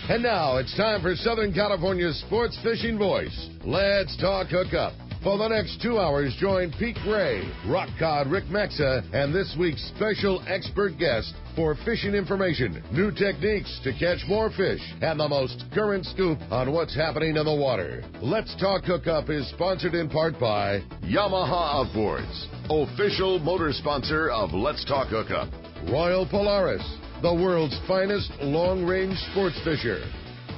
And now it's time for Southern California's sports fishing voice. Let's talk hookup. For the next 2 hours, join Pete Gray, rock cod Rick Maxa, and this week's special expert guest for fishing information, new techniques to catch more fish, and the most current scoop on what's happening in the water. Let's Talk Hookup is sponsored in part by Yamaha Outboards, official motor sponsor of Let's Talk Hookup. Royal Polaris, the world's finest long-range sports fisher.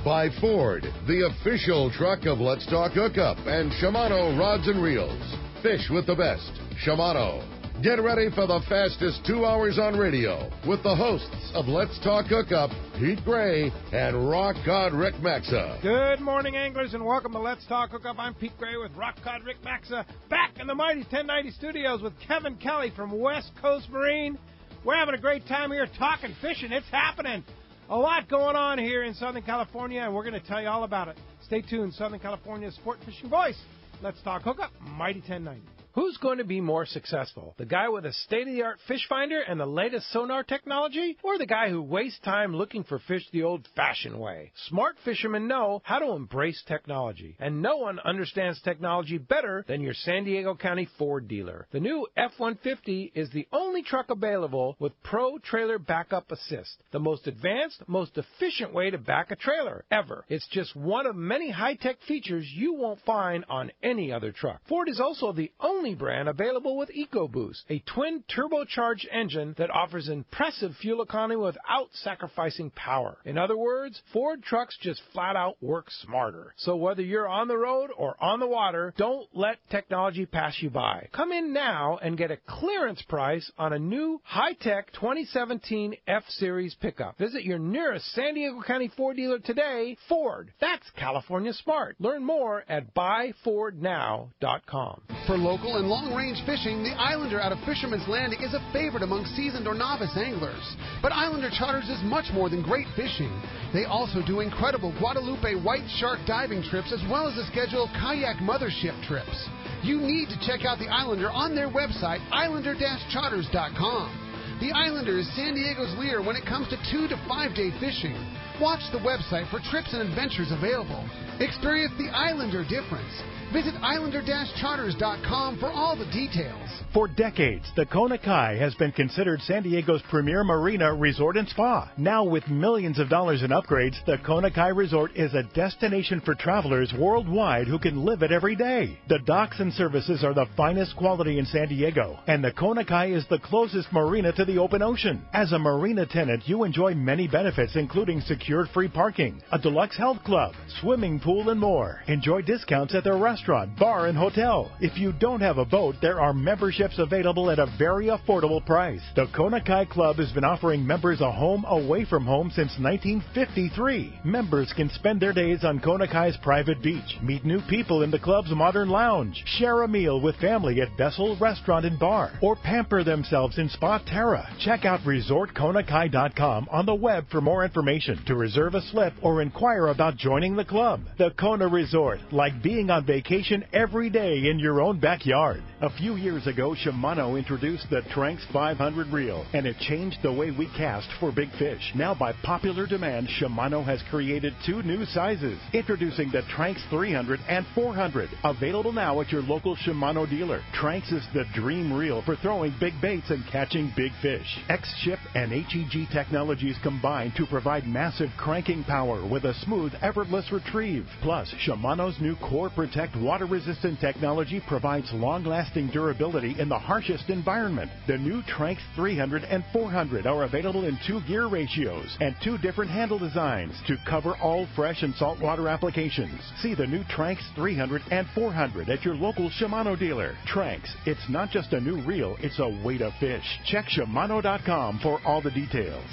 By Ford, the official truck of Let's Talk Hookup, and Shimano Rods and Reels. Fish with the best. Shimano. Get ready for the fastest 2 hours on radio with the hosts of Let's Talk Hookup, Pete Gray and Rock Cod Rick Maxa. Good morning, anglers, and welcome to Let's Talk Hookup. I'm Pete Gray with Rock Cod Rick Maxa, back in the mighty 1090 studios with Kevin Kelly from West Coast Marine. We're having a great time here talking fishing. It's happening. A lot going on here in Southern California, and we're going to tell you all about it. Stay tuned. Southern California's sport fishing voice. Let's Talk Hookup, Mighty 1090. Who's going to be more successful? The guy with a state-of-the-art fish finder and the latest sonar technology? Or the guy who wastes time looking for fish the old-fashioned way? Smart fishermen know how to embrace technology. And no one understands technology better than your San Diego County Ford dealer. The new F-150 is the only truck available with Pro Trailer Backup Assist. The most advanced, most efficient way to back a trailer ever. It's just one of many high-tech features you won't find on any other truck. Ford is also the only brand available with EcoBoost, a twin turbocharged engine that offers impressive fuel economy without sacrificing power. In other words, Ford trucks just flat out work smarter. So whether you're on the road or on the water, don't let technology pass you by. Come in now and get a clearance price on a new high-tech 2017 F-Series pickup. Visit your nearest San Diego County Ford dealer today. Ford, that's California smart. Learn more at buyfordnow.com. For local and long-range fishing, the Islander out of Fisherman's Landing is a favorite among seasoned or novice anglers. But Islander Charters is much more than great fishing. They also do incredible Guadalupe white shark diving trips as well as a schedule of kayak mothership trips. You need to check out the Islander on their website, islander-charters.com. The Islander is San Diego's leader when it comes to 2 to 5 day fishing. Watch the website for trips and adventures available. Experience the Islander difference. Visit islander-charters.com for all the details. For decades, the Kona Kai has been considered San Diego's premier marina, resort, and spa. Now, with millions of dollars in upgrades, the Kona Kai Resort is a destination for travelers worldwide who can live it every day. The docks and services are the finest quality in San Diego, and the Kona Kai is the closest marina to the open ocean. As a marina tenant, you enjoy many benefits, including secured free parking, a deluxe health club, swimming pool, and more. Enjoy discounts at their restaurant, bar, and hotel. If you don't have a boat, there are memberships available at a very affordable price. The Kona Kai Club has been offering members a home away from home since 1953. Members can spend their days on Kona Kai's private beach, meet new people in the club's modern lounge, share a meal with family at Bessel Restaurant and Bar, or pamper themselves in Spa Terra. Check out resortkonakai.com on the web for more information, to reserve a slip, or inquire about joining the club. The Kona Resort, like being on vacation every day in your own backyard. A few years ago, Shimano introduced the Tranx 500 reel, and it changed the way we cast for big fish. Now, by popular demand, Shimano has created 2 new sizes. Introducing the Tranx 300 and 400, available now at your local Shimano dealer. Tranx is the dream reel for throwing big baits and catching big fish. X-Ship and HEG technologies combine to provide massive cranking power with a smooth, effortless retrieve. Plus, Shimano's new Core Protect water-resistant technology provides long-lasting durability in the harshest environment. The new Tranx 300 and 400 are available in 2 gear ratios and 2 different handle designs to cover all fresh and saltwater applications. See the new Tranx 300 and 400 at your local Shimano dealer. Tranx, it's not just a new reel, it's a way to fish. Check Shimano.com for all the details.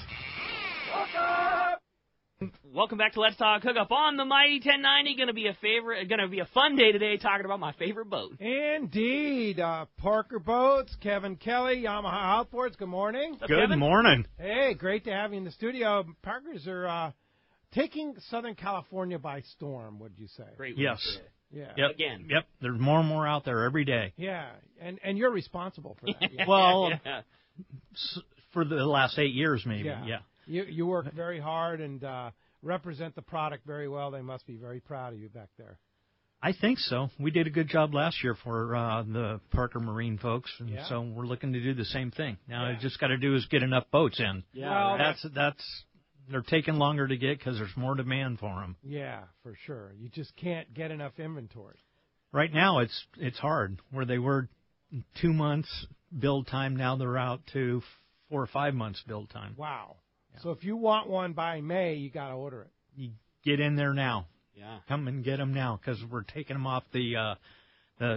Welcome back to Let's Talk Hookup on the Mighty 1090. Going to be a fun day today, talking about my favorite boat. Indeed, Parker Boats, Kevin Kelly, Yamaha Outboards. Good morning. Good morning. Hey, great to have you in the studio. Parkers are taking Southern California by storm. Would you say? Great. Yes. Yeah. Yep. Again. Yep. There's more and more out there every day. Yeah, and you're responsible for that. Yeah. Well, for the last 8 years, maybe. Yeah. You work very hard, and represent the product very well. They must be very proud of you back there. I think so. We did a good job last year for the Parker Marine folks, and so we're looking to do the same thing. Now, I just got to do is get enough boats in. Yeah, well, that's they're taking longer to get because there's more demand for them. Yeah, for sure. You just can't get enough inventory. Right now, it's hard. Where they were 2 months build time, now they're out to 4 or 5 months build time. Wow. Yeah. So if you want one by May, you got to order it. You get in there now. Yeah. Come and get them now because we're taking them off the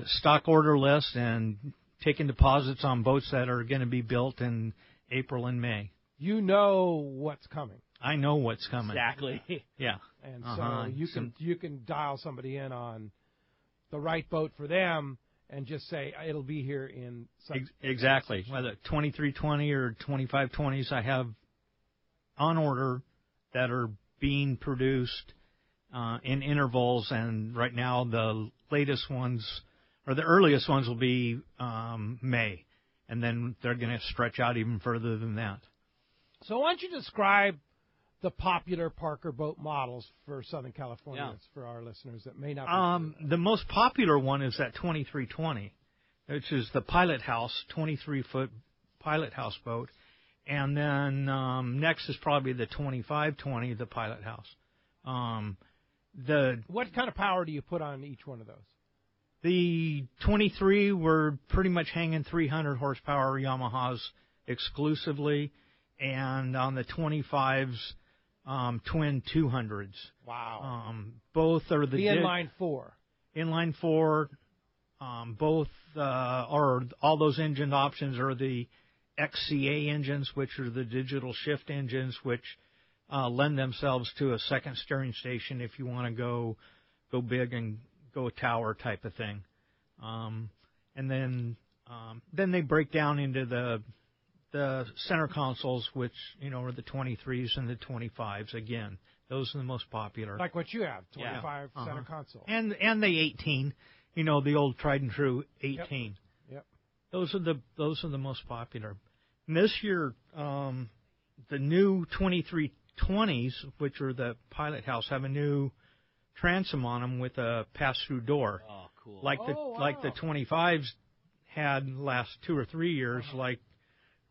stock order list and taking deposits on boats that are going to be built in April and May. You know what's coming. I know what's coming. Exactly. Yeah. And so you can dial somebody in on the right boat for them and just say it'll be here in exactly. Whether 2320 or 2520s, I have on order that are being produced in intervals, and right now the latest ones or the earliest ones will be May, and then they're going to stretch out even further than that. So why don't you describe the popular Parker boat models for Southern California for our listeners that may not be the most popular one is that 2320, which is the Pilot House, 23-foot Pilot House boat. And then next is probably the 2520, the Pilot House. What kind of power do you put on each one of those? The 23, we're pretty much hanging 300 horsepower Yamahas exclusively. And on the 25s, twin 200s. Wow. Both are the inline 4. Inline 4. Both are all those engine options are the XCA engines, which are the digital shift engines, which lend themselves to a second steering station if you want to go big and go tower type of thing. And then they break down into the center consoles, which are the 23s and the 25s. Again, those are the most popular. Like what you have, 25 center console. And the 18, the old tried and true 18. Yep. Those are the most popular. And this year, the new 2320s, which are the Pilot House, have a new transom on them with a pass-through door. Oh, cool. Like the 25s had last 2 or 3 years. Like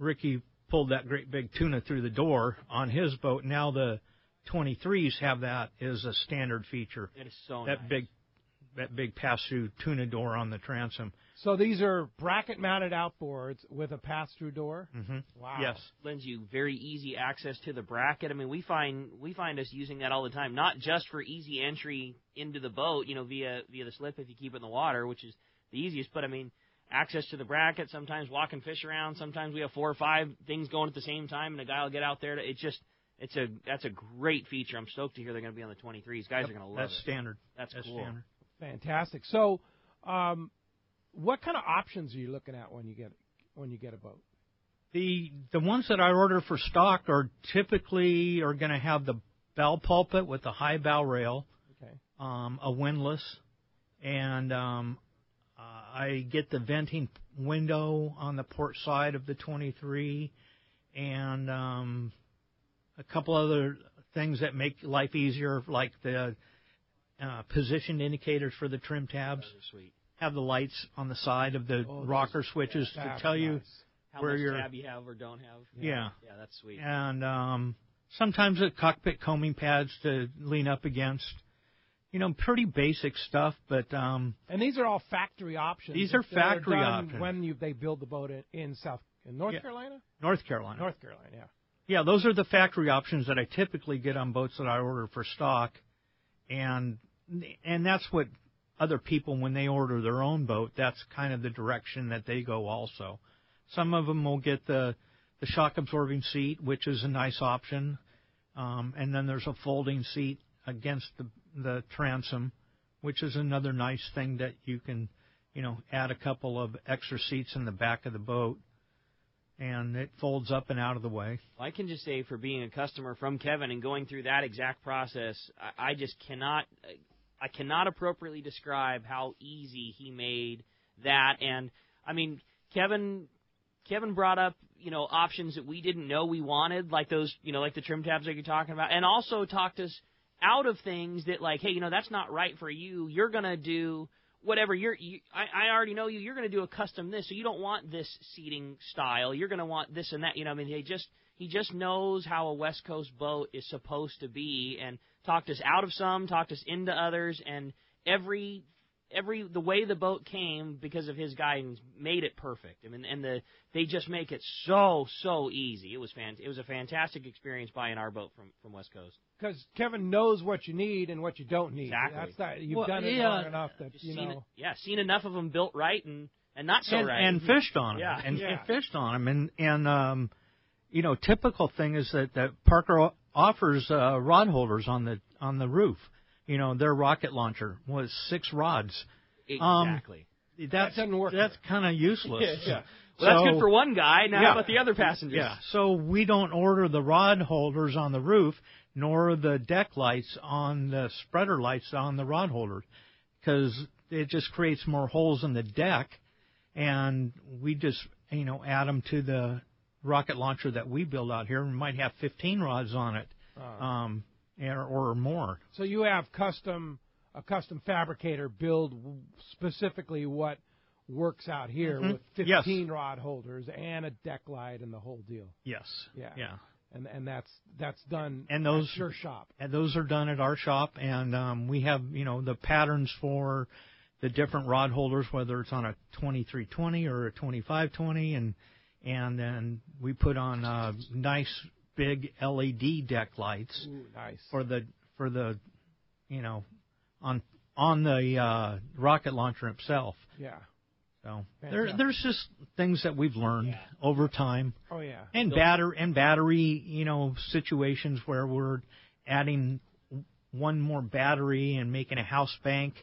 Ricky pulled that great big tuna through the door on his boat. Now the 23s have that as a standard feature. It is so nice. That big pass-through tuna door on the transom. So these are bracket-mounted outboards with a pass-through door? Mm-hmm. Wow. Yes. Lends you very easy access to the bracket. I mean, we find us using that all the time, not just for easy entry into the boat, via the slip if you keep it in the water, which is the easiest, but I mean, access to the bracket, sometimes walking fish around, sometimes we have 4 or 5 things going at the same time, and a guy will get out there. That's a great feature. I'm stoked to hear they're going to be on the 23s. Guys are going to love it. That's standard. That's cool. Standard. Fantastic. So, what kind of options are you looking at when you get a boat? The ones that I order for stock are typically going to have the bow pulpit with the high bow rail, a windlass, and I get the venting window on the port side of the 23, and a couple other things that make life easier, like the position indicators for the trim tabs. Those are sweet. Have the lights on the side of the rocker switches to tell you where your tab you have or don't have. Yeah, that's sweet. And sometimes the cockpit combing pads to lean up against. Pretty basic stuff, but and these are all factory options. These are factory options when they build the boat in North Carolina. North Carolina. North Carolina, yeah. Yeah, those are the factory options that I typically get on boats that I order for stock, and that's what other people, when they order their own boat, that's kind of the direction that they go also. Some of them will get the shock absorbing seat, which is a nice option, and then there's a folding seat against the transom, which is another nice thing that you can, add a couple of extra seats in the back of the boat, and it folds up and out of the way. I can just say, for being a customer from Kevin and going through that exact process, I just cannot appropriately describe how easy he made that. And I mean, Kevin brought up, options that we didn't know we wanted, like those, like the trim tabs that you're talking about, and also talked us out of things that, like, hey, that's not right for you. You're gonna do whatever I already know you're going to do a custom this, so you don't want this seating style. You're going to want this and that. He just knows how a West Coast boat is supposed to be, and talked us out of some, talked us into others, and the way the boat came because of his guidance made it perfect. They just make it so easy. It was a fantastic experience buying our boat from West Coast. Because Kevin knows what you need and what you don't need. Exactly. You've done it long enough that seen enough of them built right and not so right, and fished on them, and fished on them, and typical thing is that Parker offers rod holders on the roof. Their rocket launcher was 6 rods. Exactly. That doesn't work. That's kind of useless. Yeah. Well, that's good for one guy. Now, how about the other passengers? Yeah. So we don't order the rod holders on the roof, nor the deck lights on the spreader lights on the rod holder, because it just creates more holes in the deck, and we just add them to the rocket launcher that we build out here, and we might have 15 rods on it, or more. So you have a custom fabricator build specifically what works out here with 15 rod holders and a deck light and the whole deal. Yes. Yeah. And that's done at your shop. And those are done at our shop, and we have the patterns for the different rod holders, whether it's on a 2320 or a 2520, and then we put on nice big LED deck lights. Ooh, nice. for the on the rocket launcher itself. Yeah. So there's just things that we've learned over time. Oh yeah. And battery situations where we're adding one more battery and making a house bank,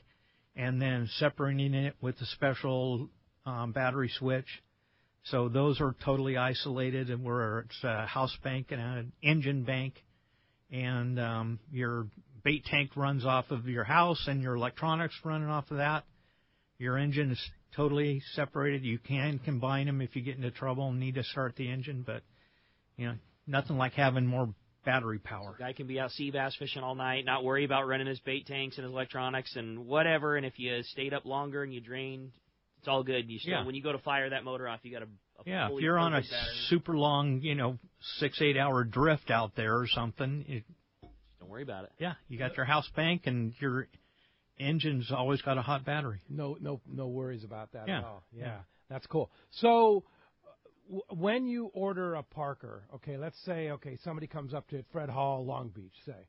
and then separating it with a special battery switch. So those are totally isolated, and where it's a house bank and an engine bank, and your bait tank runs off of your house, and your electronics running off of that. Your engine is totally separated. You can combine them if you get into trouble and need to start the engine, but nothing like having more battery power. So guy can be out sea bass fishing all night, not worry about running his bait tanks and his electronics and whatever. And if you stayed up longer and you drained, it's all good. You still, when you go to fire that motor off, you got a if you're on a super long, 6-8 hour drift out there or something, don't worry about it. Yeah, you got your house bank, and your engine's always got a hot battery. No worries about that at all. Yeah, that's cool. So when you order a Parker, let's say somebody comes up to Fred Hall, Long Beach, say,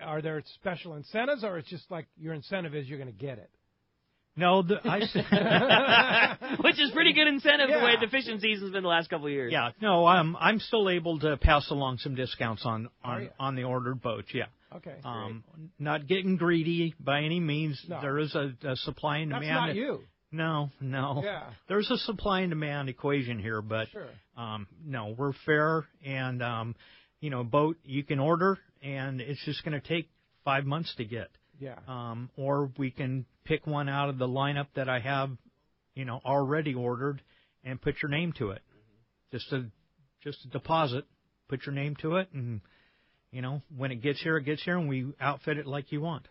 are there special incentives, or it's just like your incentive is you're going to get it? No, which is pretty good incentive the way the fishing season's been the last couple of years. Yeah, no, I'm still able to pass along some discounts on the ordered boats. Yeah. Okay. Not getting greedy by any means. No. There is a supply and demand. That's not you. No. Yeah. There's a supply and demand equation here, but no, we're fair, and boat you can order, and it's just going to take 5 months to get. Yeah. Or we can pick one out of the lineup that I have, already ordered, and put your name to it. Just a deposit. Put your name to it, and when it gets here, and we outfit it like you want.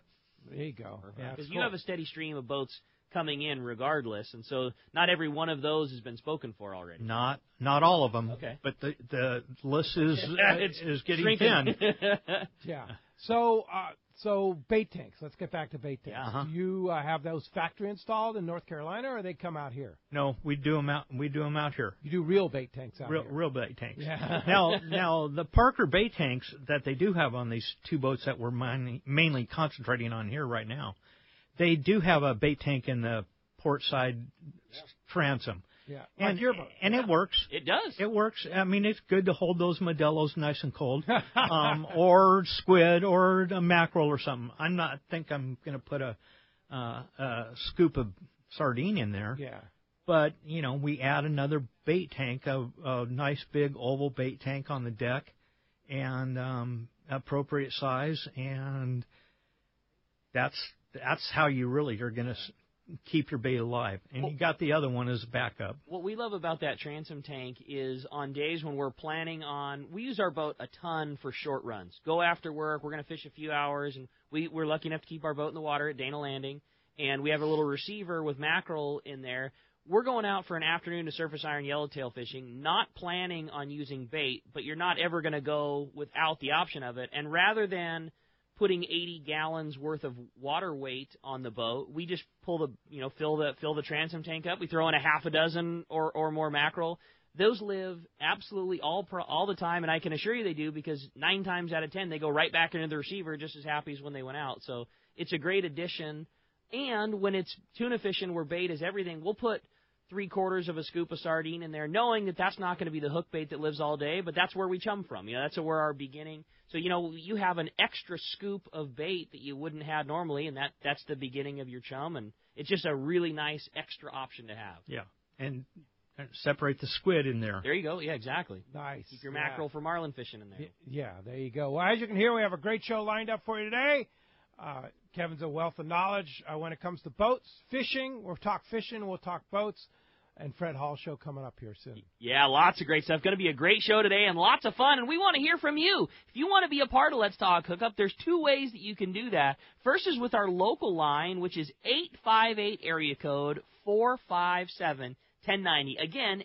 There you go. Because you have a steady stream of boats coming in regardless, and so not every one of those has been spoken for already. Not all of them. Okay. But the list is getting shrinking. thin. Yeah. So bait tanks. Let's get back to bait tanks. Uh-huh. Do you have those factory installed in North Carolina, or they come out here? No, we do them out. We do them out here. You do real bait tanks out here. Real bait tanks. Yeah. Now the Parker bait tanks that they do have on these 2 boats that we're mainly concentrating on here right now, they do have a bait tank in the port side transom. Yeah. And your boat. And it works. It does. It works. I mean, it's good to hold those Modelos nice and cold, or squid, or a mackerel or something. I think I'm going to put a scoop of sardine in there. Yeah. But we add another bait tank, a nice big oval bait tank on the deck, and appropriate size, and that's how you really are going to keep your bait alive. And you got the other one as a backup. What we love about that transom tank is on days when we're planning on, we use our boat a ton for short runs. Go after work, we're going to fish a few hours, and we're lucky enough to keep our boat in the water at Dana Landing, and we have a little receiver with mackerel in there. We're going out for an afternoon to surface iron yellowtail fishing, not planning on using bait, but you're not ever going to go without the option of it. And rather than putting 80 gallons worth of water weight on the boat, we just fill the transom tank up. We throw in a half a dozen or more mackerel. Those live absolutely all the time, and I can assure you they do, because 9 times out of 10 they go right back into the receiver just as happy as when they went out. So it's a great addition. And when it's tuna fishing where bait is everything, we'll put 3/4 of a scoop of sardine in there, knowing that that's not going to be the hook bait that lives all day, but that's where we chum from. That's where our beginning. So, you have an extra scoop of bait that you wouldn't have normally, and that's the beginning of your chum, and it's just a really nice extra option to have. Yeah, and separate the squid in there. There you go. Yeah, exactly. Nice. Keep your mackerel for marlin fishing in there. Yeah, there you go. Well, as you can hear, we have a great show lined up for you today. Kevin's a wealth of knowledge when it comes to boats, fishing. We'll talk fishing, we'll talk boats, and Fred Hall show coming up here soon. Yeah, lots of great stuff. Going to be a great show today and lots of fun, and we want to hear from you. If you want to be a part of Let's Talk Hookup, there's 2 ways that you can do that. First is with our local line, which is 858 area code 457-1090. Again,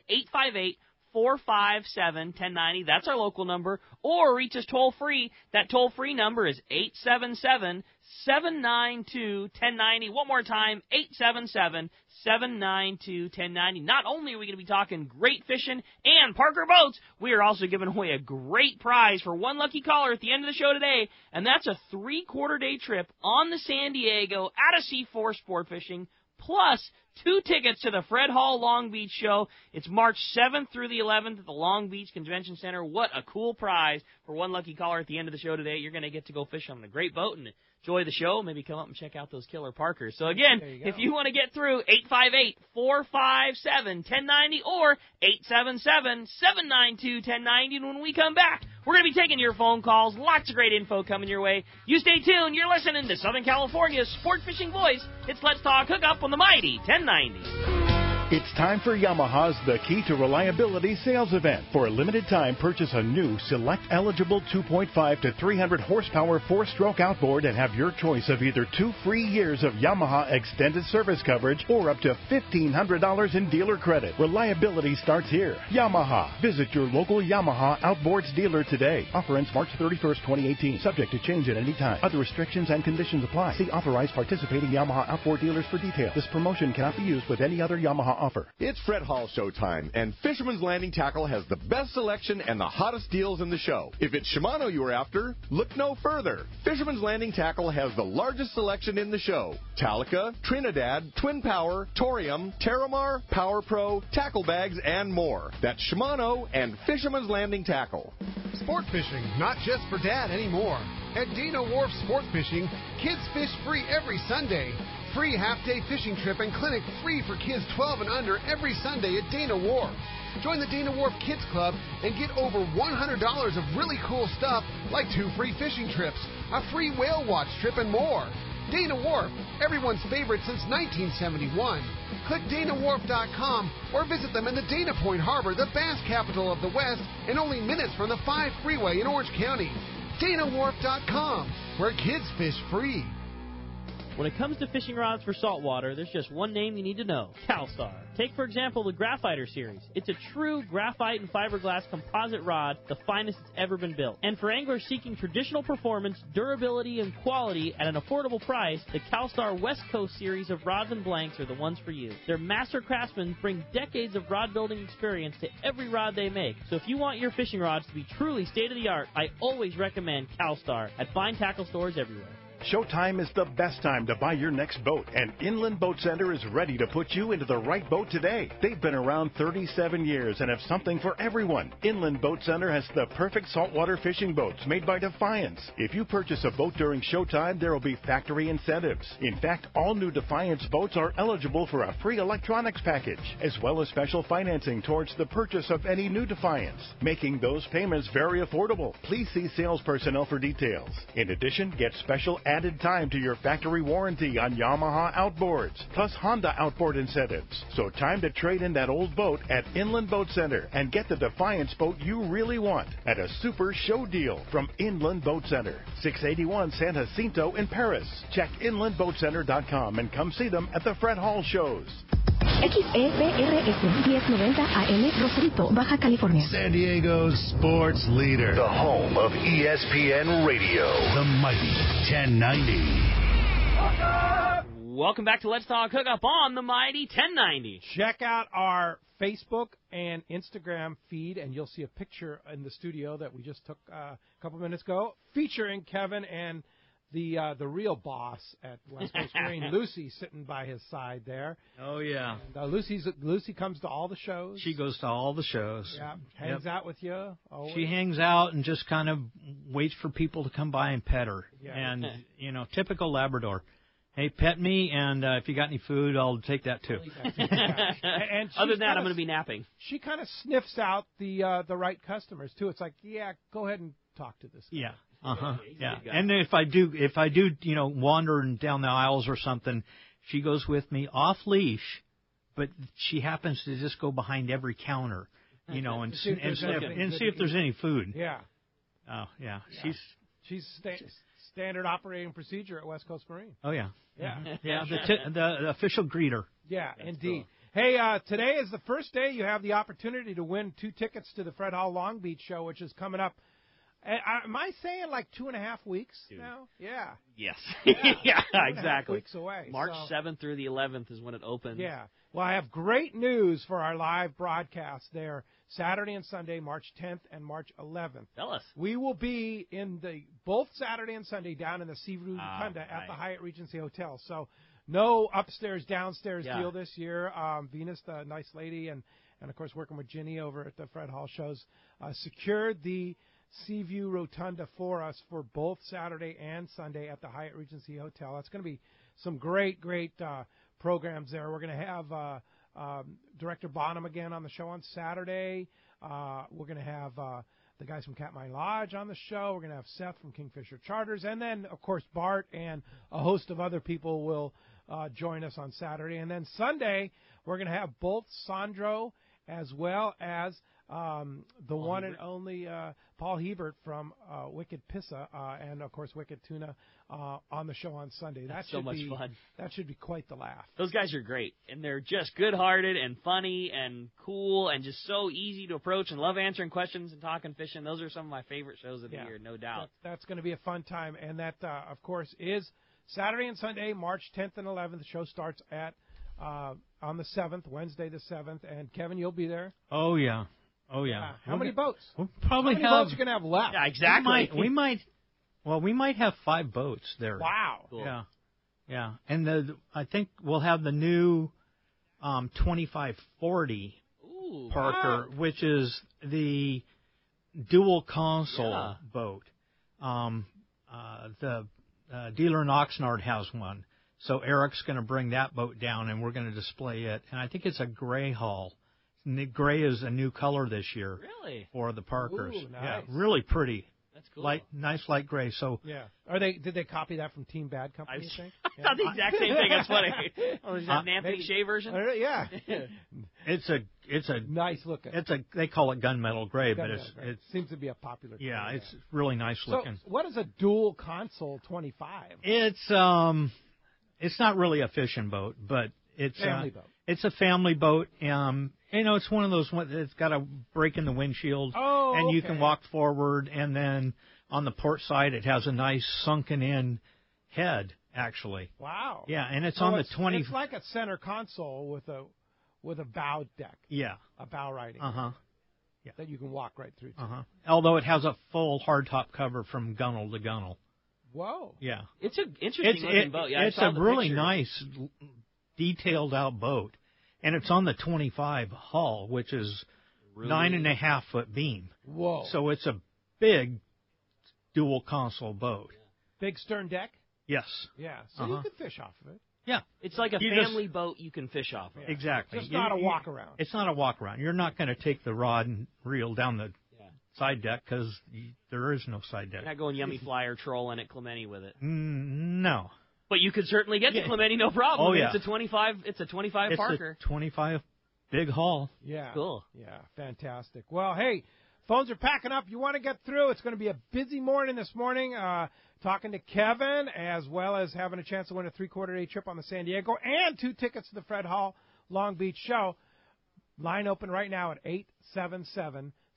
858-457-1090. That's our local number. Or reach us toll-free. That toll-free number is 877-792-1090. One more time, 877-792-1090. Not only are we going to be talking great fishing and Parker boats, we are also giving away a great prize for one lucky caller at the end of the show today, and that's a 3/4-day trip on the San Diego out of C4 Sport Fishing, plus 2 tickets to the Fred Hall Long Beach show. It's March 7th through the 11th at the Long Beach Convention Center. What a cool prize for one lucky caller at the end of the show today. You're going to get to go fish on a great boat and enjoy the show. Maybe come up and check out those killer Parkers. So, again, if you want to get through, 858-457-1090 or 877-792-1090. And when we come back, we're going to be taking your phone calls. Lots of great info coming your way. You stay tuned. You're listening to Southern California's sport fishing voice. It's Let's Talk Hookup on the mighty 1090. It's time for Yamaha's The Key to Reliability sales event. For a limited time, purchase a new Select eligible 2.5 to 300 horsepower 4-stroke outboard and have your choice of either 2 free years of Yamaha extended service coverage or up to $1,500 in dealer credit. Reliability starts here. Yamaha. Visit your local Yamaha Outboards dealer today. Offer ends March 31st, 2018. Subject to change at any time. Other restrictions and conditions apply. See authorized participating Yamaha outboard dealers for details. This promotion cannot be used with any other Yamaha offer. It's Fred Hall showtime, and Fisherman's Landing Tackle has the best selection and the hottest deals in the show. If it's Shimano you are after, look no further. Fisherman's Landing Tackle has the largest selection in the show. Talica, Trinidad, Twin Power, Torium, Terramar, Power Pro, tackle bags, and more. That's Shimano and Fisherman's Landing Tackle. Sport fishing, not just for Dad anymore. At Dana Wharf Sport Fishing, kids fish free every Sunday. Free half-day fishing trip and clinic free for kids 12 and under every Sunday at Dana Wharf. Join the Dana Wharf Kids Club and get over $100 of really cool stuff like 2 free fishing trips, a free whale watch trip, and more. Dana Wharf, everyone's favorite since 1971. Click DanaWharf.com or visit them in the Dana Point Harbor, the bass capital of the West, and only minutes from the 5 freeway in Orange County. DanaWharf.com, where kids fish free. When it comes to fishing rods for saltwater, there's just one name you need to know, CalStar. Take, for example, the Graphiter series. It's a true graphite and fiberglass composite rod, the finest it's ever been built. And for anglers seeking traditional performance, durability, and quality at an affordable price, the CalStar West Coast series of rods and blanks are the ones for you. Their master craftsmen bring decades of rod building experience to every rod they make. So if you want your fishing rods to be truly state-of-the-art, I always recommend CalStar at fine tackle stores everywhere. Showtime is the best time to buy your next boat, and Inland Boat Center is ready to put you into the right boat today. They've been around 37 years and have something for everyone. Inland Boat Center has the perfect saltwater fishing boats made by Defiance. If you purchase a boat during Showtime, there will be factory incentives. In fact, all new Defiance boats are eligible for a free electronics package, as well as special financing towards the purchase of any new Defiance, making those payments very affordable. Please see sales personnel for details. In addition, get special added time to your factory warranty on Yamaha outboards, plus Honda outboard incentives. So time to trade in that old boat at Inland Boat Center and get the Defiance boat you really want at a super show deal from Inland Boat Center, 681 San Jacinto in Paris. Check inlandboatcenter.com and come see them at the Fred Hall shows. XEPRS 1090 AM Rosarito, Baja California. San Diego's sports leader. The home of ESPN Radio. The mighty 1090. Welcome back to Let's Talk Hookup on the mighty 1090. Check out our Facebook and Instagram feed, and you'll see a picture in the studio that we just took a couple minutes ago, featuring Kevin and the real boss at West Coast Marine, Lucy, sitting by his side there. Oh, yeah. And, Lucy comes to all the shows. She goes to all the shows. Yeah, hangs out with you. Always. She hangs out and just kind of waits for people to come by and pet her. Yeah. And, typical Labrador. Hey, pet me, and if you got any food, I'll take that too. And other than that, I'm going to be napping. She kind of sniffs out the right customers too. It's like, yeah, go ahead and talk to this guy. Yeah. Yeah. And if I do, wander down the aisles or something, she goes with me off leash, but she happens to just go behind every counter, and see if there's any food. Yeah. Oh, yeah. She's standard operating procedure at West Coast Marine. Oh, yeah. Yeah. Yeah. The official greeter. Yeah, That's indeed. Cool. Hey, today is the first day you have the opportunity to win 2 tickets to the Fred Hall Long Beach show, which is coming up. Am I saying like 2.5 weeks now? Yeah. Yes. Yeah, exactly. Weeks away. March 7th through the 11th is when it opens. Yeah. Well, I have great news for our live broadcast there, Saturday and Sunday, March 10th and March 11th. Tell us. We will be in both Saturday and Sunday down in the Seaview Rotunda at the Hyatt Regency Hotel. So no upstairs, downstairs deal this year. Venus, the nice lady, and of course working with Ginny over at the Fred Hall shows, secured the Seaview Rotunda for us for both Saturday and Sunday at the Hyatt Regency Hotel. That's going to be some great programs there. We're going to have Director Bonham again on the show on Saturday. We're going to have the guys from Katmai Lodge on the show. We're going to have Seth from Kingfisher Charters. And then, of course, Bart and a host of other people will join us on Saturday. And then Sunday, we're going to have both Sandro as well as the one and only Paul Hebert from Wicked Pissa and, of course, Wicked Tuna on the show on Sunday. That's so much fun. That should be quite the laugh. Those guys are great, and they're just good-hearted and funny and cool and just so easy to approach and love answering questions and talking fishing. Those are some of my favorite shows of the year, no doubt. That's going to be a fun time, and that, of course, is Saturday and Sunday, March 10th and 11th. The show starts at on the 7th, Wednesday the 7th, and Kevin, you'll be there. Oh, yeah. Oh, yeah. How many boats? We'll probably How many boats are you going to have left? Yeah, exactly. We might have 5 boats there. Wow. Cool. Yeah. And I think we'll have the new 2540 Parker, which is the dual console boat. The dealer in Oxnard has one. So Eric's going to bring that boat down, and we're going to display it. And I think it's a gray hull. Gray is a new color this year. Really? For the Parkers. Ooh, nice. Yeah, really pretty. That's cool. Nice light gray. So yeah. Did they copy that from Team Bad Company? You think? I thought the exact same thing. That's funny. Oh, is that an Anthony Shea version? Yeah. It's a nice looking. They call it gunmetal gray, but it seems to be a popular. Yeah, color, it's really nice looking. So what is a dual console 25? It's not really a fishing boat, but it's family boat. It's a family boat. It's one of those ones that's got a break in the windshield, and you can walk forward, and then on the port side it has a nice sunken-in head, actually. Wow. Yeah, and it's on the 20. It's like a center console with a bow deck. Yeah. A bow riding. Yeah. That you can walk right through to. Although it has a full hardtop cover from gunnel to gunnel. Whoa. Yeah. It's an interesting looking boat. Yeah, it's a really nice, detailed out boat. And it's on the 25 hull, which is 9.5 foot beam. Whoa. So it's a big dual console boat. Big stern deck? Yes. Yeah. So you can fish off of it. Yeah. It's like a family boat you can fish off of. Exactly. Just not a walk around. It's not a walk around. You're not going to take the rod and reel down side deck because there is no side deck. You're not going Yummy Flyer trolling at Clemente with it. No. But you could certainly get to Clemente, no problem. Oh, yeah. It's a 25 Parker. It's a 25 big haul. Yeah. Cool. Yeah, fantastic. Well, hey, phones are packing up. You want to get through. It's going to be a busy morning this morning. Talking to Kevin, as well as having a chance to win a 3/4-day trip on the San Diego and 2 tickets to the Fred Hall Long Beach show. Line open right now at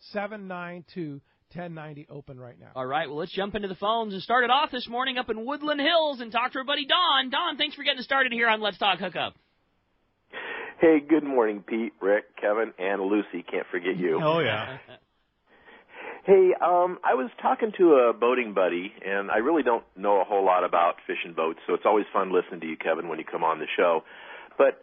877-792-1090. Open right now. All right, well, let's jump into the phones and start it off this morning up in Woodland Hills and talk to our buddy Don. Don, thanks for getting started here on Let's Talk Hookup. Hey, good morning, Pete, Rick, Kevin, and Lucy. Can't forget you. Oh, yeah. Hey, I was talking to a boating buddy, and I really don't know a whole lot about fishing boats, so it's always fun listening to you, Kevin, when you come on the show. But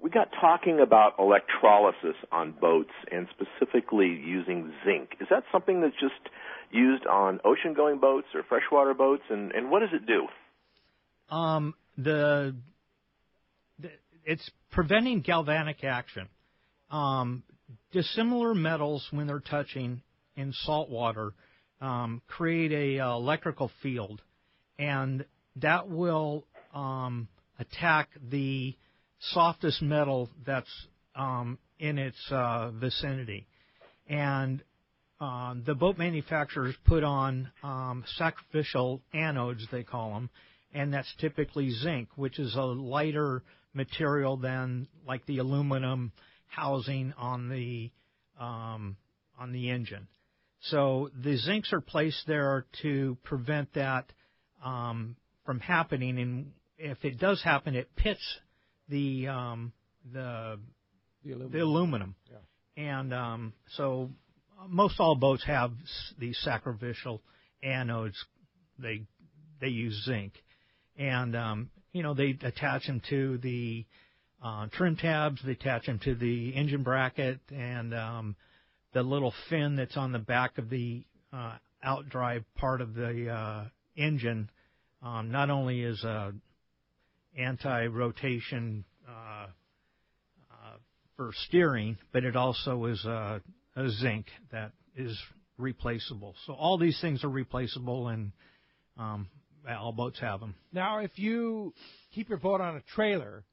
we got talking about electrolysis on boats and specifically using zinc. Is that something that's just used on ocean-going boats or freshwater boats, and what does it do? It's preventing galvanic action. Dissimilar metals, when they're touching in salt water, create a electrical field, and that will attack the softest metal that's in its vicinity. And the boat manufacturers put on sacrificial anodes, they call them, and that's typically zinc, which is a lighter material than like the aluminum housing on the engine. So the zincs are placed there to prevent that from happening, and if it does happen, it pits the aluminum. Yeah. And so most all boats have these sacrificial anodes. They use zinc, and they attach them to the trim tabs. They attach them to the engine bracket, and the little fin that's on the back of the outdrive part of the engine not only is anti-rotation for steering, but it also is a zinc that is replaceable. So all these things are replaceable, and all boats have them. Now, if you keep your boat on a trailer,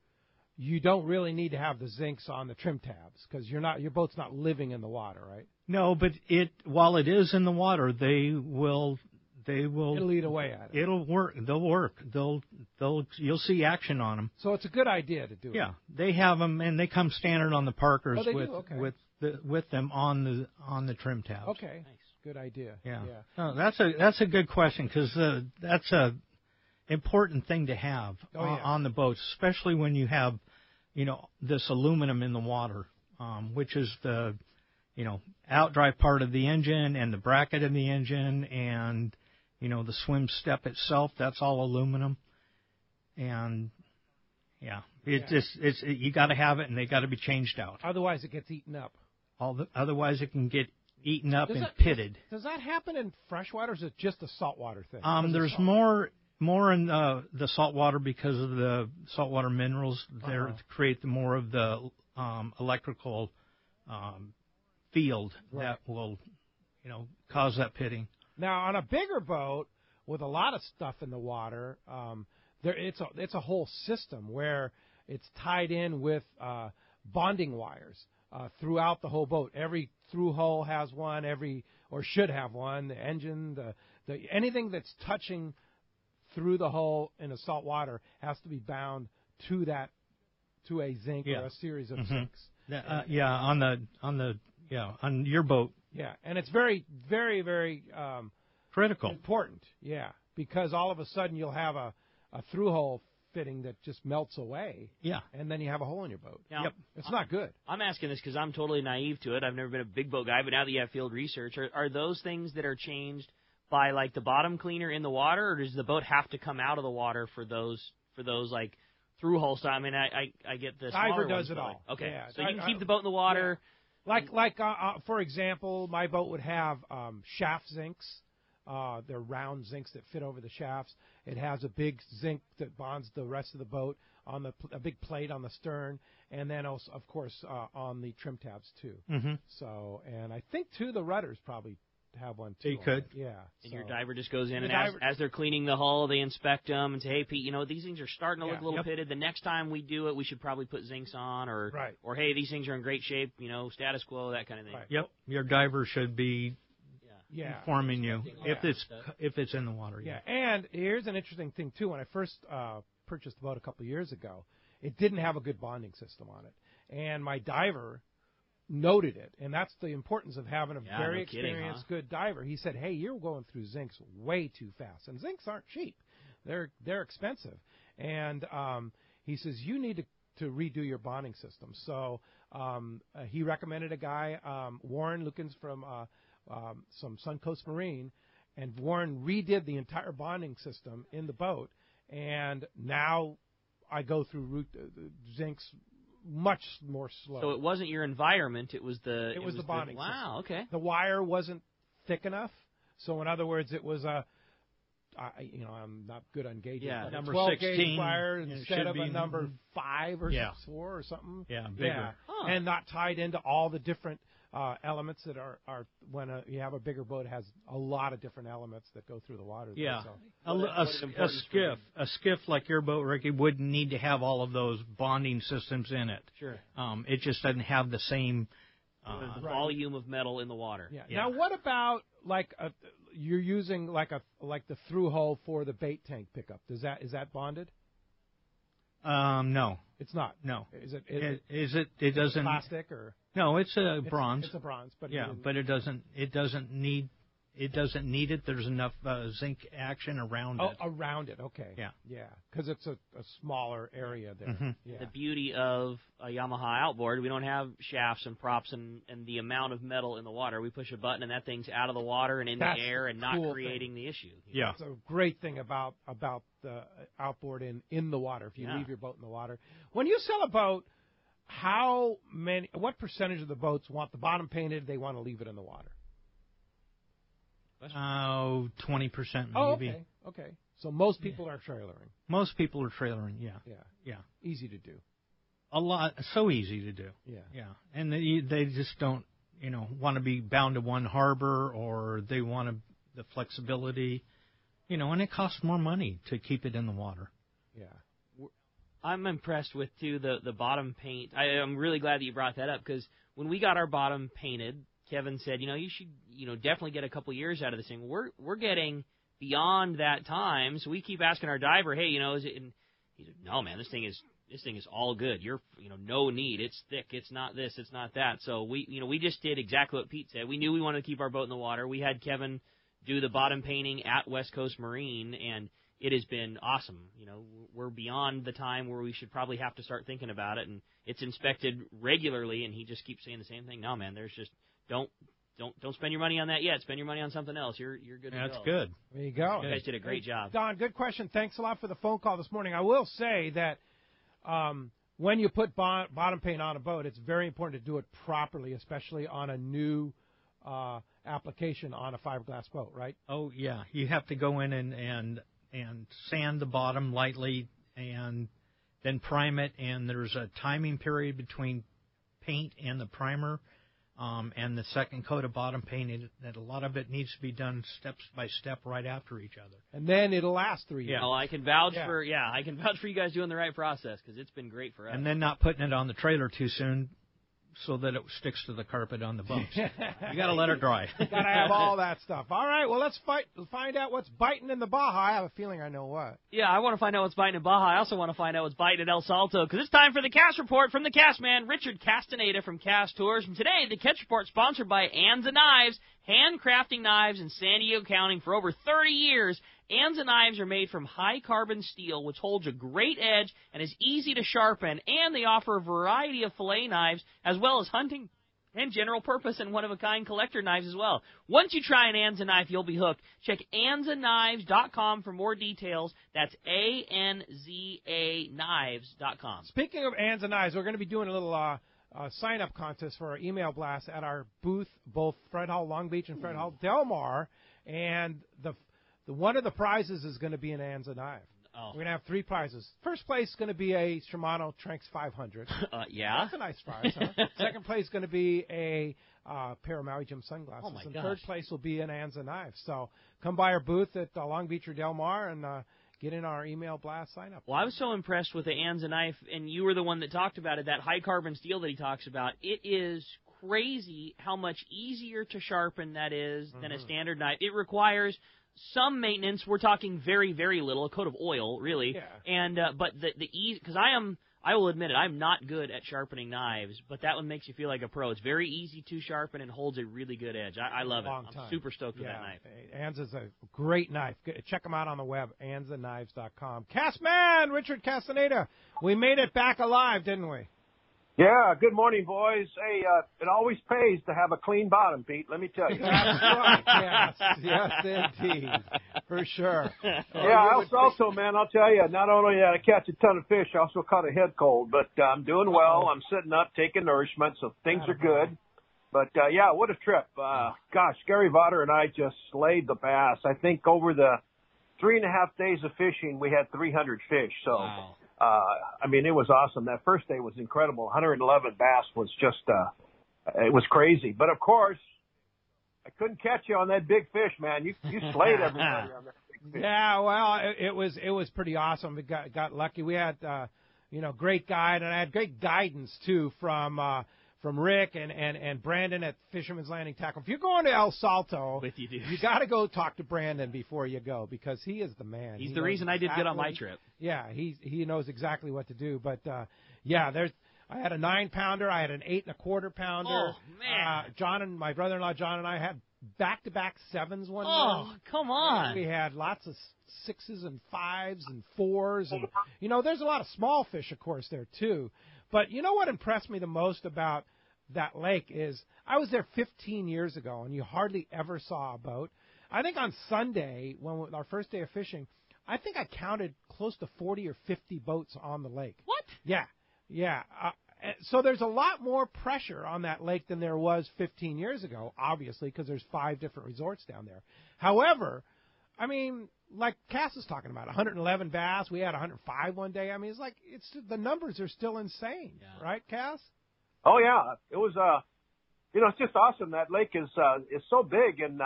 you don't really need to have the zincs on the trim tabs because your boat's not living in the water, right? No, but while it is in the water, it'll eat away at it. It'll work. They'll work. You'll see action on them. So it's a good idea to do it. Yeah, they have them, and they come standard on the Parkers with them on the trim tabs. Okay, nice. Good idea. Yeah. No, that's a good question because that's a important thing to have on the boats, especially when you have this aluminum in the water, which is the outdrive part of the engine and the bracket of the engine, and the swim step itself. That's all aluminum, and you got to have it, and they got to be changed out. Otherwise, it gets eaten up. Otherwise, it can get eaten up and pitted. Does that happen in freshwater, or is it just a saltwater thing? There's more in the saltwater because of the saltwater minerals there to create more of the electrical field that will, cause that pitting. Now, on a bigger boat with a lot of stuff in the water, it's a whole system where it's tied in with bonding wires throughout the whole boat. Every through hull has one, or should have one. The engine, the anything that's touching through the hull in the salt water has to be bound to a zinc or a series of zincs. On your boat. Yeah, and it's very, very, very critical, important. Yeah, because all of a sudden you'll have a through hull fitting that just melts away. Yeah, and then you have a hole in your boat. Now, it's not good. I'm asking this because I'm totally naive to it. I've never been a big boat guy, but now that you have field research, are those things that are changed by like the bottom cleaner in the water, or does the boat have to come out of the water for those like through hole style? I mean, I get this. Diver does it all. Okay, yeah. So you can keep the boat in the water. Yeah. Like for example, my boat would have shaft zincs. They're round zincs that fit over the shafts. It has a big zinc that bonds the rest of the boat on a big plate on the stern, and then also, of course, on the trim tabs too. Mm-hmm. So, and I think too the rudders probably have one too. He could. Yeah. And so. your diver just goes in, The and diver- as they're cleaning the hull, they inspect them and say, hey, Pete, these things are starting to look a little Yep. pitted. The next time we do it, we should probably put zincs on, or Right. or hey, these things are in great shape, status quo, that kind of thing. Right. Yep. Your diver should be Yeah. informing you Yeah. if it's in the water. Yeah, and here's an interesting thing, too. When I first purchased the boat a couple of years ago, it didn't have a good bonding system on it. And my diver noted it, and that's the importance of having a very experienced, good diver. He said, hey, you're going through zincs way too fast. And zincs aren't cheap. They're expensive. And he says, you need to redo your bonding system. So he recommended a guy, Warren Lukens from some Suncoast Marine, and Warren redid the entire bonding system in the boat, and now I go through zincs much more slow. So it wasn't your environment; it was the bonding system. Wow, okay. The wire wasn't thick enough, so in other words, it was I'm not good on gauges. Yeah, but number a 12 16 gauge wire instead of a number 5 or 4 or something. Yeah, bigger. Yeah. Huh. And not tied into all the different elements that are when you have a bigger boat, it has a lot of different elements that go through the water. Yeah, So. a skiff like your boat, Ricky, wouldn't need to have all of those bonding systems in it. Sure. It just doesn't have the same The volume of metal in the water. Yeah. Yeah. Now, what about you're using like the through hull for the bait tank pickup? Is that bonded? No, It's not. no. Is it? It doesn't. Plastic or? No, it's a bronze. It's a bronze, but But it doesn't need it. There's enough zinc action around it. Around it. Okay. Yeah. Yeah, because it's a smaller area there. Mhm. Yeah. The beauty of a Yamaha outboard, we don't have shafts and props and the amount of metal in the water. We push a button and that thing's out of the water and in That's the air and not cool creating the issue. Yeah. It's a great thing about the outboard in the water. If you Yeah. leave your boat in the water, when you sell a boat, what percentage of the boats want the bottom painted? They want to leave it in the water. 20% maybe. Oh, okay. So most people are trailering. Most people are trailering. Yeah. Yeah. Easy to do. A lot. So easy to do. Yeah. Yeah. And they just don't, want to be bound to one harbor, or they want the flexibility, and it costs more money to keep it in the water. Yeah. I'm impressed with, too, the bottom paint. I'm really glad that you brought that up, because when we got our bottom painted, Kevin said, you should, definitely get a couple years out of this thing. We're getting beyond that time, so we keep asking our diver, hey, is it? And he said, no, man, this thing is all good. You're, no need. It's thick. It's not this. It's not that. So we just did exactly what Pete said. We knew we wanted to keep our boat in the water. We had Kevin do the bottom painting at West Coast Marine, and it has been awesome. We're beyond the time where we should probably have to start thinking about it, and it's inspected regularly, and he just keeps saying the same thing. No, man, there's just don't spend your money on that yet. Spend your money on something else. You're good to go. That's good. There you go. You guys did a great job. Don, good question. Thanks a lot for the phone call this morning. I will say that when you put bottom paint on a boat, it's very important to do it properly, especially on a new application on a fiberglass boat, right? Oh yeah, you have to go in and sand the bottom lightly and then prime it. And there's a timing period between paint and the primer. And the second coat of bottom paint, that a lot of it needs to be done step by step right after each other. And then it'll last 3 years. Oh, I can vouch for you guys doing the right process, because it's been great for us. And then not putting it on the trailer too soon, so that it sticks to the carpet on the boats. You got to let it dry. Got to have all that stuff. All right, well, let's find out what's biting in the Baja. I have a feeling I know what. Yeah, I want to find out what's biting in Baja. I also want to find out what's biting in El Salto, because it's time for the Cast Report from the Cast Man, Richard Castaneda from Cast Tours. And today, the Catch Report sponsored by Anza Knives, handcrafting knives in San Diego County for over 30 years. Anza knives are made from high-carbon steel, which holds a great edge and is easy to sharpen, and they offer a variety of fillet knives, as well as hunting and general-purpose and one-of-a-kind collector knives as well. Once you try an Anza knife, you'll be hooked. Check AnzaKnives.com for more details. That's ANZA Knives.com. Speaking of Anza knives, we're going to be doing a little sign-up contest for our email blast at our booth, both Fred Hall Long Beach and Fred Hall Del Mar, and one of the prizes is going to be an Anza knife. We're going to have 3 prizes. First place is going to be a Shimano Tranx 500. Yeah. That's a nice prize, huh? Second place is going to be a pair of Maui Jim sunglasses. Oh, my and gosh. third place will be an Anza knife. So come by our booth at Long Beach or Del Mar and get in our email blast sign up. Well, I was so impressed with the Anza knife, and you were the one that talked about it, that high carbon steel that he talks about. It is crazy how much easier to sharpen that is than a standard knife. It requires some maintenance. We're talking very, very little, a coat of oil, really. Yeah. And but the ease, because I will admit it, I'm not good at sharpening knives, but that one makes you feel like a pro. It's very easy to sharpen and holds a really good edge. I love it. I'm super stoked with that knife. Anza's a great knife. Check them out on the web, anzaknives.com. Castman, Richard Castaneda, we made it back alive, didn't we? Yeah, good morning, boys. Hey, it always pays to have a clean bottom, Pete, let me tell you. That's right, yes, indeed, for sure. Also, man, I'll tell you, not only did I catch a ton of fish, I also caught a head cold, but I'm doing well. I'm sitting up, taking nourishment, so things are good. But, what a trip. Gosh, Gary Votter and I just slayed the bass. I think over the 3.5 days of fishing, we had 300 fish, so... Wow. It was awesome. That first day was incredible. 111 bass was just, it was crazy. But of course, I couldn't catch you on that big fish, man. You slayed everybody on that big fish. Yeah, well, it was pretty awesome. We got lucky. We had, great guide, and I had great guidance too from Rick and Brandon at Fisherman's Landing Tackle. If you're going to El Salto, you got to go talk to Brandon before you go because he is the man. He's the reason I did good on my trip. Yeah, he knows exactly what to do. But I had a 9-pounder, I had an 8 1/4 pounder. Oh man! John and my brother-in-law John and I had back-to-back 7s one night. Oh, come on! And we had lots of 6s and 5s and 4s, and there's a lot of small fish, of course, there too. But you know what impressed me the most about that lake is I was there 15 years ago, and you hardly ever saw a boat. I think on Sunday, our first day of fishing, I think I counted close to 40 or 50 boats on the lake. What? Yeah. So there's a lot more pressure on that lake than there was 15 years ago, obviously, because there's 5 different resorts down there. However, like Cass is talking about, 111 bass. We had 105 one day. The numbers are still insane, right, Cass? Oh yeah, it was. It's just awesome. That lake is so big, and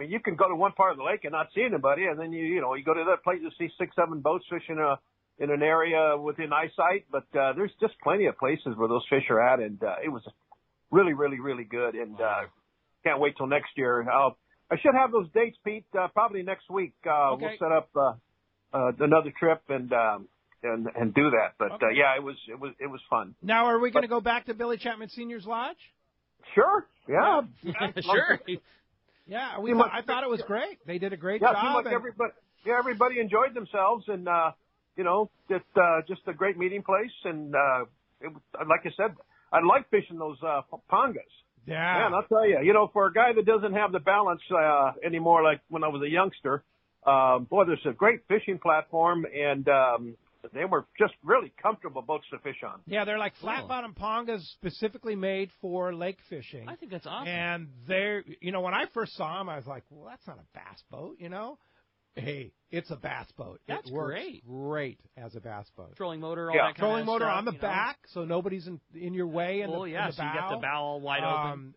you can go to one part of the lake and not see anybody, and then you go to that place to see 6, 7 boats fishing in an area within eyesight. But there's just plenty of places where those fish are at, and it was really, really, really good. And can't wait till next year. I should have those dates, Pete. Probably next week. Okay. We'll set up another trip and do that. But okay. it was fun. Now, are we going to go back to Billy Chapman Senior's Lodge? Sure. Yeah. Sure. Yeah, I thought it was great. They did a great job. Everybody enjoyed themselves, and just a great meeting place. And like I said, I like fishing those pangas. Yeah. Man, I'll tell you, for a guy that doesn't have the balance anymore, like when I was a youngster, there's a great fishing platform, and they were just really comfortable boats to fish on. Yeah, they're like flat-bottom pangas specifically made for lake fishing. I think that's awesome. And they're, when I first saw them, I was like, well, that's not a bass boat, Hey, it's a bass boat. That's it works great as a bass boat. Trolling motor, all that kind of stuff. Trolling motor on the back, so nobody's in your way. In the so bow. you got the bow all wide open.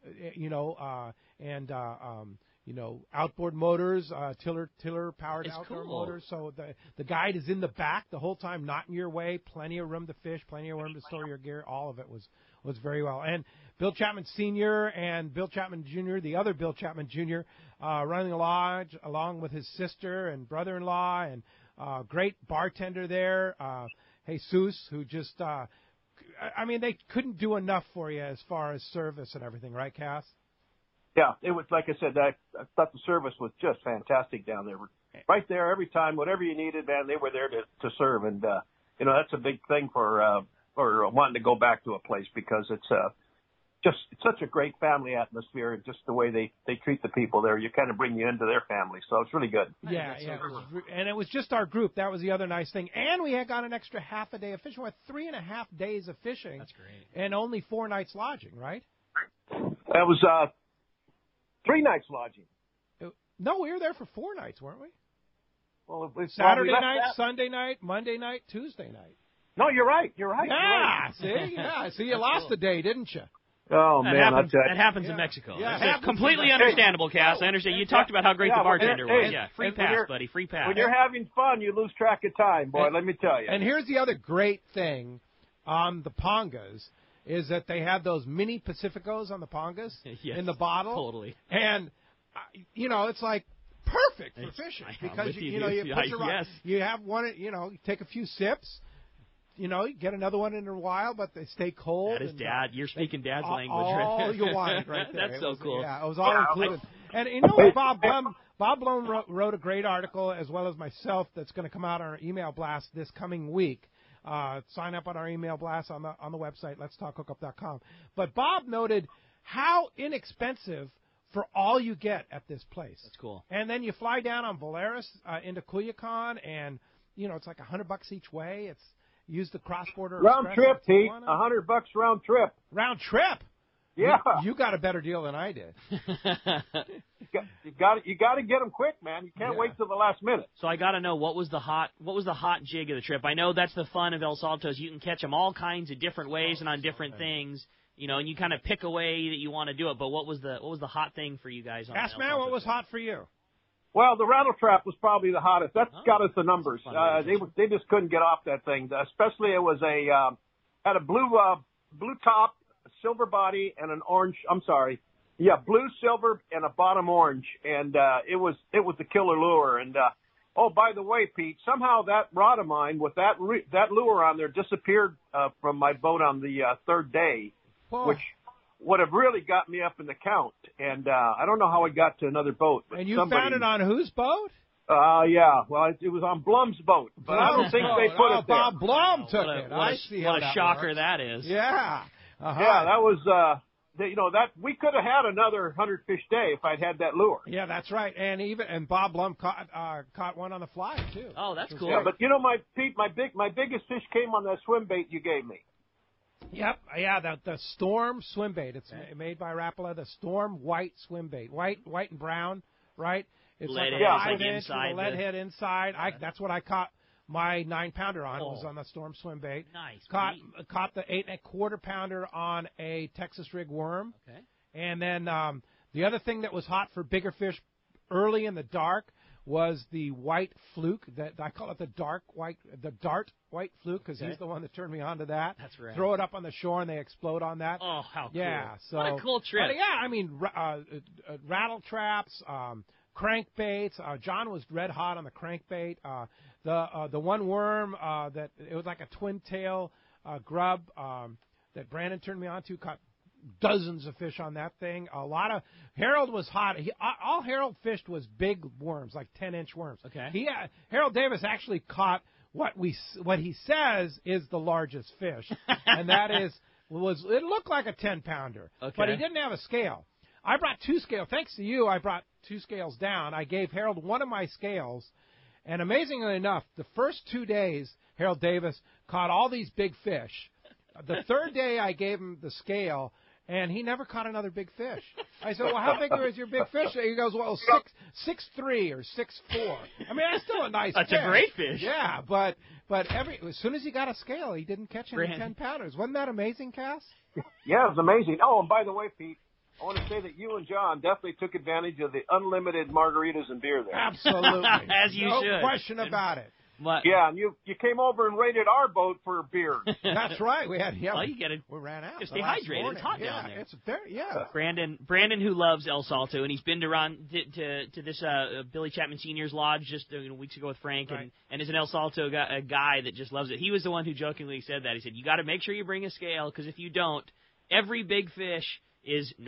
Outboard motors, tiller powered It's outdoor cool. motors. So the guide is in the back the whole time, not in your way. Plenty of room to fish, plenty of room to store your gear. All of it was very well. And Bill Chapman Sr. and Bill Chapman Jr., the other Bill Chapman Jr., running the lodge along with his sister and brother-in-law, and great bartender there, Jesus, who just, they couldn't do enough for you as far as service and everything, right, Cass? Yeah, it was, like I said, I thought the service was just fantastic down there. Right there every time, whatever you needed, man, they were there to serve. And, that's a big thing for wanting to go back to a place, because it's such a great family atmosphere, and just the way they treat the people there. You kind of bring you into their family, so it's really good. Yeah. And it was just our group. That was the other nice thing. And we had got an extra half a day of fishing. We had 3.5 days of fishing. That's great. And only 4 nights lodging, right? That was 3 nights lodging. No, we were there for 4 nights, weren't we? Well, it's Saturday left night, that. Sunday night, Monday night, Tuesday night. No, you're right. You're right. Yeah, You're right. see? Yeah, see, you lost a day, didn't you? Oh, That man. happens, That's that happens in Mexico. Yeah, That's completely understandable, Cass. I understand. You talked about how great the bartender was. Yeah, free pass, buddy. Free pass. When you're having fun, you lose track of time, boy. Let me tell you. And here's the other great thing on the Pongas is that they have those mini Pacificos on the Pongas Yes, in the bottle. totally. And, it's like perfect for fishing because, you put your yes. you have one, you take a few sips. You get another one in a while, but they stay cold. That is Dad. You're speaking Dad's language. All you wanted right there. That's so cool. Yeah, it was all included. And you know what, Bob Blum wrote a great article, as well as myself, that's going to come out on our email blast this coming week. Sign up on our email blast on the website, letstalkhookup.com. But Bob noted how inexpensive for all you get at this place. That's cool. And then you fly down on Volaris into Culiacan, and it's like $100 each way. It's use the cross-border round express trip, Pete. $100 round trip. Round trip. Yeah. You got a better deal than I did. You got to get them quick, man. You can't wait till the last minute. So I got to know what was the hot jig of the trip. I know that's the fun of El Saltos. You can catch them all kinds of different ways and on different things, and you kind of pick a way that you want to do it. But what was the hot thing for you guys on Ask man, what was hot for you? Well, the rattle trap was probably the hottest. That's got us the numbers. They just couldn't get off that thing. Especially it was had a blue top, a silver body, and an orange. I'm sorry, blue, silver, and a bottom orange. And it was the killer lure. And oh, by the way, Pete, somehow that rod of mine with that lure on there disappeared from my boat on the third day, which would have really got me up in the count. And I don't know how it got to another boat. But and you found it on whose boat? Yeah. Well, it was on Blum's boat, but I don't think they put it there. Bob Blum took it. What a shocker that is. Yeah. Yeah, that was, that we could have had another 100-fish day if I'd had that lure. Yeah, that's right. And Bob Blum caught one on the fly too. Oh, that's cool. Yeah, but Pete, my biggest fish came on that swim bait you gave me. Yep, yeah, the Storm swim bait. It's made by Rapala. The Storm white swim bait, white and brown, right? It's lead like a 5-inch with a lead head inside. That's what I caught my 9-pounder on. It was on the Storm swim bait. Nice. Caught the 8.25 pounder on a Texas rig worm. Okay. And then the other thing that was hot for bigger fish early in the dark was the white fluke. That I call it the dart white fluke because he's the one that turned me on to that. That's right. Throw it up on the shore and they explode on that. Oh, how cool! Yeah, so what a cool trip. I mean, rattle traps, crankbaits. John was red hot on the crankbait. The one worm that it was like a twin tail grub that Brandon turned me on to caught dozens of fish on that thing. A lot of Harold was hot. All Harold fished was big worms, like 10-inch worms. Okay. Harold Davis actually caught what he says is the largest fish, and that it looked like a 10-pounder, but he didn't have a scale. I brought 2 scales. Thanks to you, I brought 2 scales down. I gave Harold one of my scales, and amazingly enough, the first 2 days, Harold Davis caught all these big fish. The third day, I gave him the scale, and he never caught another big fish. I said, well, how big is your big fish? He goes, well, 6'3" or 6'4". I mean, that's still a nice fish. That's a great fish. Yeah, but as soon as he got a scale, he didn't catch any 10-pounders. Wasn't that amazing, Cass? Yeah, it was amazing. Oh, and by the way, Pete, I want to say that you and John definitely took advantage of the unlimited margaritas and beer there. Absolutely. As you should. No question about it. Yeah, and you came over and raided our boat for beer. That's right. We had well, you get it. We ran out. Stay hydrated. It's hot down there. It's very Brandon, who loves El Salto, and he's been to this Billy Chapman Senior's Lodge just weeks ago with Frank, right. and is an El Salto guy that just loves it. He was the one who jokingly said that. He said, you got to make sure you bring a scale, because if you don't, every big fish is 9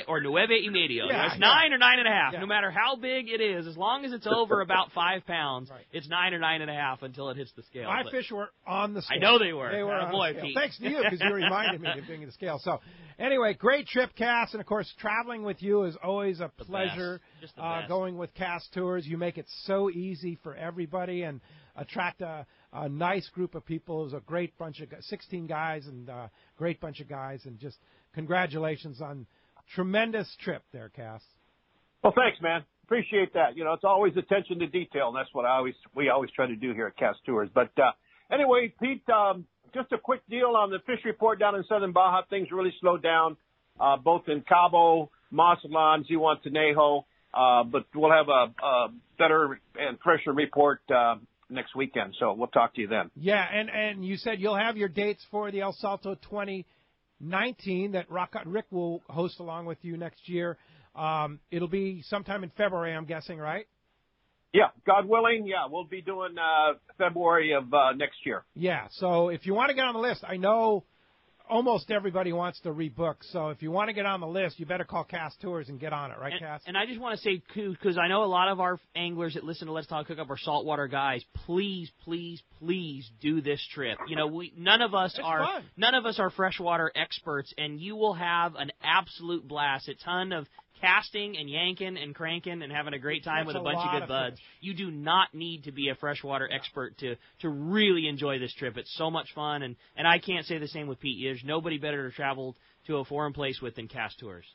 or 9.5. Yeah, it's 9 or 9.5. Yeah. No matter how big it is, as long as it's over about 5 pounds, right. It's 9 or 9.5 until it hits the scale. My fish were on the scale. I know they were. They were on boy, the scale. Pete. Thanks to you, because you reminded me to bring the scale. So, anyway, great trip, Cass, and of course, traveling with you is always a pleasure. Just the best. Going with Cass Tours, you make it so easy for everybody and attract a nice group of people. It was a great bunch of 16 guys and great bunch of guys, and just congratulations on tremendous trip there, Cass. Well, thanks, man. appreciate that. You know, it's always attention to detail, and that's what we always try to do here at Cast Tours. But anyway, Pete, just a quick deal on the fish report down in Southern Baja. Things really slowed down, both in Cabo, Mazatlan, Zihuatanejo, but we'll have a better and fresher report next weekend, so we'll talk to you then. Yeah, and you said you'll have your dates for the El Salto 2019 that Rock Rick will host along with you next year. It'll be sometime in February, I'm guessing, right? Yeah, God willing, yeah, we'll be doing February of next year. Yeah, so if you want to get on the list, I know almost everybody wants to rebook, so if you want to get on the list, you better call Cass Tours and get on it, right, Cass? And I just want to say, too, because I know a lot of our anglers that listen to Let's Talk Hookup are saltwater guys. Please, please, please do this trip. You know, none of us are freshwater experts, and you will have an absolute blast. A ton of casting and yanking and cranking and having a great time with a bunch of good buds. You do not need to be a freshwater expert to really enjoy this trip. It's so much fun, and I can't say the same with Pete. There's nobody better to travel to a foreign place with than Cass Tours.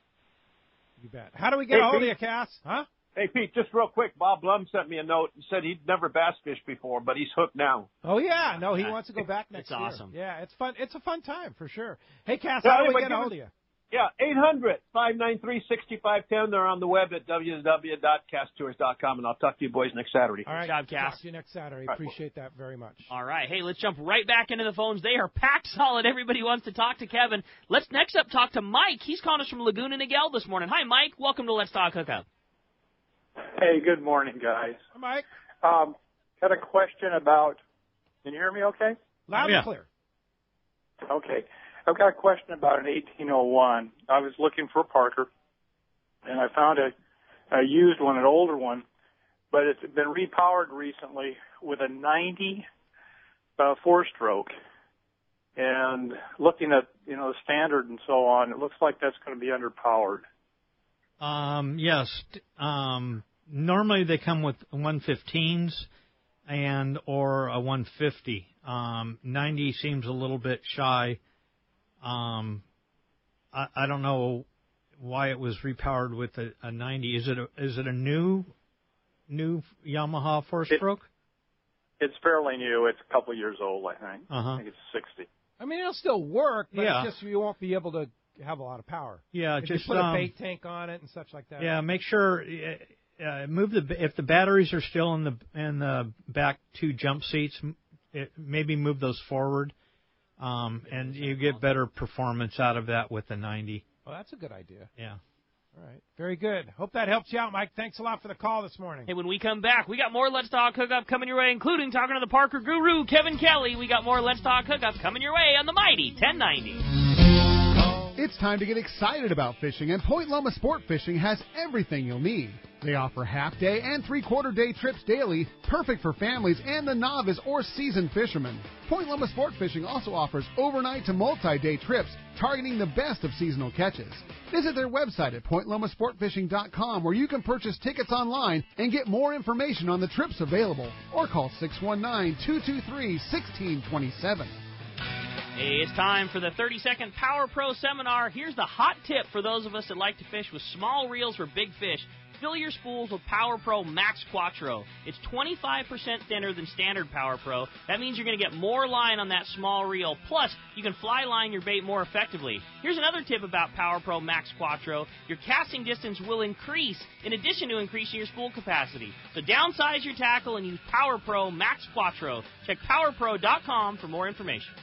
You bet. How do we get a hold of you, Cass? Huh? Hey, Pete, just real quick, Bob Blum sent me a note and said he'd never bass fished before, but he's hooked now. Oh, yeah. No, he wants to go back next year. It's awesome. Yeah, it's fun. It's a fun time, for sure. Hey, Cass, how do we get a hold of you? Yeah, 800-593-6510. They're on the web at www.casttours.com, and I'll talk to you boys next Saturday. All right, good job, Cass. Talk to you next Saturday. Appreciate that very much. All right, hey, let's jump right back into the phones. They are packed solid. Everybody wants to talk to Kevin. Let's next up talk to Mike. He's calling us from Laguna Niguel this morning. Hi, Mike. Welcome to Let's Talk Hookup. Hey, good morning, guys. Hi, Mike. Got a question about. Can you hear me? Okay. Loud and clear. Okay. I've got a question about an 1801. I was looking for a Parker, and I found a used one, an older one, but it's been repowered recently with a 90 four-stroke. And looking at, the standard and so on, it looks like that's going to be underpowered. Yes. Normally they come with 115s or a 150. 90 seems a little bit shy. I don't know why it was repowered with a 90. Is it a new Yamaha four-stroke? It's fairly new. It's a couple of years old, I think. I think it's 60. I mean, it'll still work, but it's just you won't be able to have a lot of power. Yeah, if just you put a bait tank on it and such like that. Yeah, make sure move if the batteries are still in the back two jump seats, maybe move those forward. And you get better performance out of that with the 90. Well, that's a good idea. Yeah. All right. Very good. Hope that helps you out, Mike. Thanks a lot for the call this morning. Hey, when we come back, we got more Let's Talk Hookup coming your way, including talking to the Parker guru, Kevin Kelly. We got more Let's Talk Hookup coming your way on the mighty 1090. It's time to get excited about fishing, and Point Loma Sport Fishing has everything you'll need. They offer half-day and three-quarter-day trips daily, perfect for families and the novice or seasoned fishermen. Point Loma Sport Fishing also offers overnight to multi-day trips, targeting the best of seasonal catches. Visit their website at pointlomasportfishing.com, where you can purchase tickets online and get more information on the trips available, or call 619-223-1627. Hey, it's time for the 30-second Power Pro Seminar. Here's the hot tip for those of us that like to fish with small reels for big fish. Fill your spools with Power Pro Max Quattro. It's 25% thinner than standard Power Pro. That means you're going to get more line on that small reel. Plus, you can fly line your bait more effectively. Here's another tip about Power Pro Max Quattro. Your casting distance will increase in addition to increasing your spool capacity. So downsize your tackle and use Power Pro Max Quattro. Check powerpro.com for more information.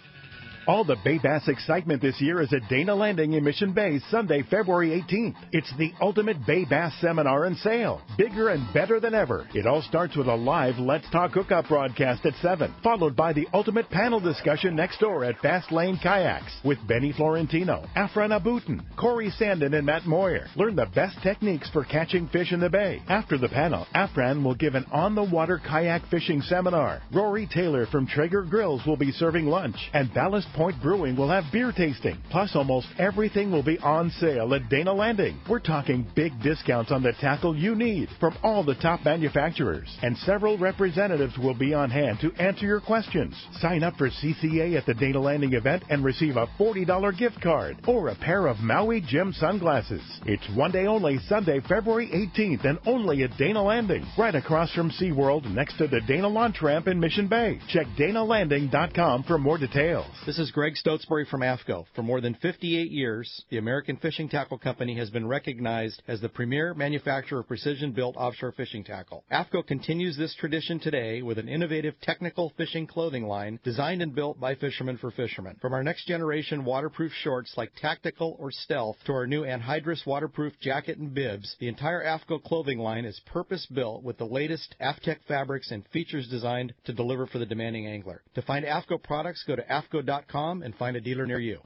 All the Bay Bass excitement this year is at Dana Landing in Mission Bay, Sunday, February 18th. It's the ultimate Bay Bass seminar and sale. Bigger and better than ever. It all starts with a live Let's Talk Hookup broadcast at 7, followed by the ultimate panel discussion next door at Fast Lane Kayaks with Benny Florentino, Afran Abutin, Corey Sandin, and Matt Moyer. Learn the best techniques for catching fish in the bay. After the panel, Afran will give an on-the-water kayak fishing seminar. Rory Taylor from Traeger Grills will be serving lunch, and Ballast Point Brewing will have beer tasting. Plus, almost everything will be on sale at Dana Landing. We're talking big discounts on the tackle you need from all the top manufacturers. And several representatives will be on hand to answer your questions. Sign up for CCA at the Dana Landing event and receive a $40 gift card or a pair of Maui Jim sunglasses. It's one day only, Sunday, February 18th, and only at Dana Landing, right across from SeaWorld next to the Dana Launch Ramp in Mission Bay. Check DanaLanding.com for more details. This is Greg Stotesbury from AFCO. For more than 58 years, the American Fishing Tackle Company has been recognized as the premier manufacturer of precision-built offshore fishing tackle. AFCO continues this tradition today with an innovative technical fishing clothing line designed and built by fishermen for fishermen. From our next generation waterproof shorts like Tactical or Stealth to our new anhydrous waterproof jacket and bibs, the entire AFCO clothing line is purpose-built with the latest AFTEC fabrics and features designed to deliver for the demanding angler. To find AFCO products, go to AFCO.com and find a dealer near you.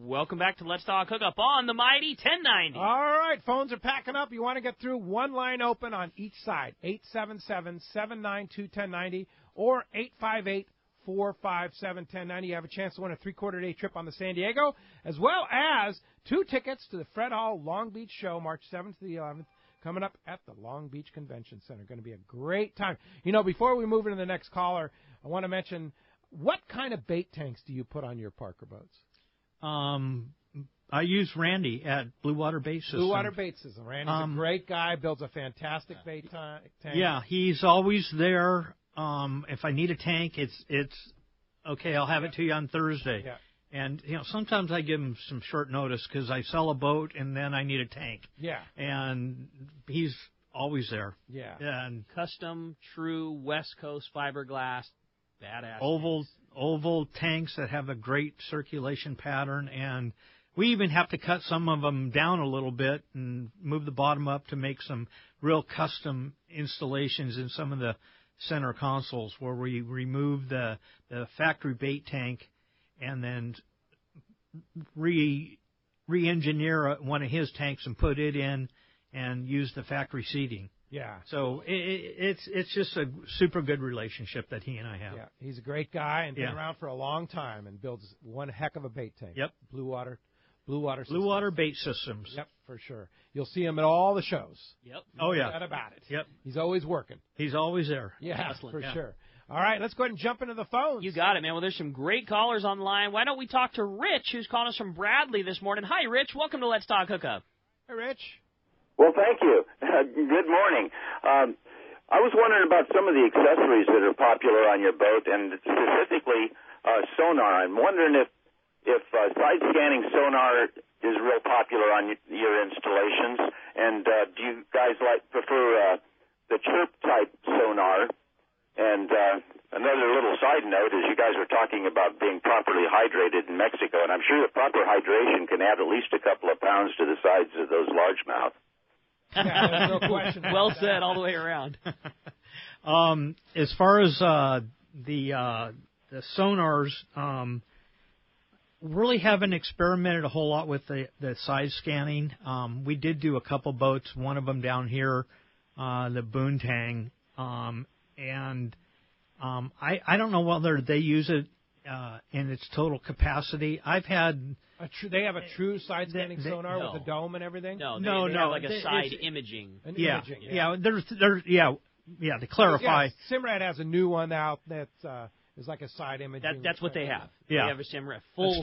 Welcome back to Let's Talk Hookup on the Mighty 1090. All right, phones are packing up. You want to get through, one line open on each side, 877-792-1090 or 858-457-1090. You have a chance to win a three-quarter-day trip on the San Diego, as well as 2 tickets to the Fred Hall Long Beach Show, March 7th to the 11th, coming up at the Long Beach Convention Center. Going to be a great time. You know, before we move into the next caller, I want to mention, what kind of bait tanks do you put on your Parker boats? I use Randy at Blue Water Bait System. Blue Water Bait System. Randy's a great guy, builds a fantastic bait tank. Yeah, he's always there. If I need a tank, it's okay, I'll have it to you on Thursday. Yeah. And, you know, sometimes I give him some short notice because I sell a boat and then I need a tank. Yeah. And he's always there. Yeah. And custom, true West Coast fiberglass, badass. Oval tanks that have a great circulation pattern, and we even have to cut some of them down a little bit and move the bottom up to make some real custom installations in some of the center consoles where we remove the factory bait tank and then re-engineer one of his tanks and put it in and use the factory seating. Yeah. So it's just a super good relationship that he and I have. Yeah, he's a great guy and been around for a long time and builds one heck of a bait tank. Yep. Blue Water Bait Systems. Yep, for sure. You'll see him at all the shows. Yep. Oh yeah. Forget about it. Yep. He's always working. He's always there. Yeah, for sure. All right, let's go ahead and jump into the phones. You got it, man. Well, there's some great callers on the line. Why don't we talk to Rich, who's calling us from Bradley this morning. Hi, Rich. Welcome to Let's Talk Hookup. Hey, Rich. Well, thank you. Good morning. I was wondering about some of the accessories that are popular on your boat, and specifically sonar. I'm wondering if side scanning sonar is real popular on your installations, and do you guys prefer the chirp type sonar? And another little side note is you guys were talking about being properly hydrated in Mexico, and I'm sure that proper hydration can add at least a couple of pounds to the sides of those largemouth. Yeah, there's no question. Well said, all the way around. As far as the sonars, really haven't experimented a whole lot with the side scanning. We did do a couple boats, one of them down here, the Boontang, and I don't know whether they use it in its total capacity. I've had they have a true side scanning sonar with a dome and everything. No, they have like a side imaging. Yeah. To clarify, Simrad has a new one out that is like a side imaging. That's what they have. Yeah. They have a Simrad full a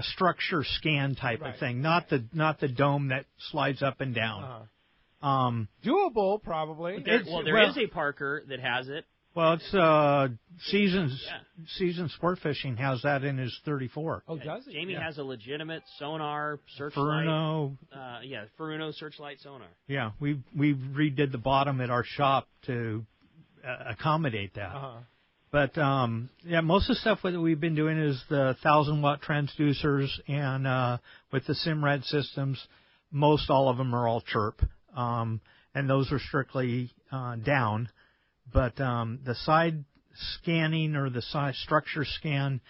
structure scan type of thing, not the dome that slides up and down. Doable, probably. There is a Parker that has it. Well, it's Seasons Sport Fishing has that in his 34. Oh, does it? Jamie has a legitimate sonar searchlight. Furuno searchlight sonar. Yeah, we redid the bottom at our shop to accommodate that. But most of the stuff that we've been doing is the 1,000-watt transducers, and with the Simrad systems, most all of them are all chirp, and those are strictly down. But the side scanning or the side structure scan,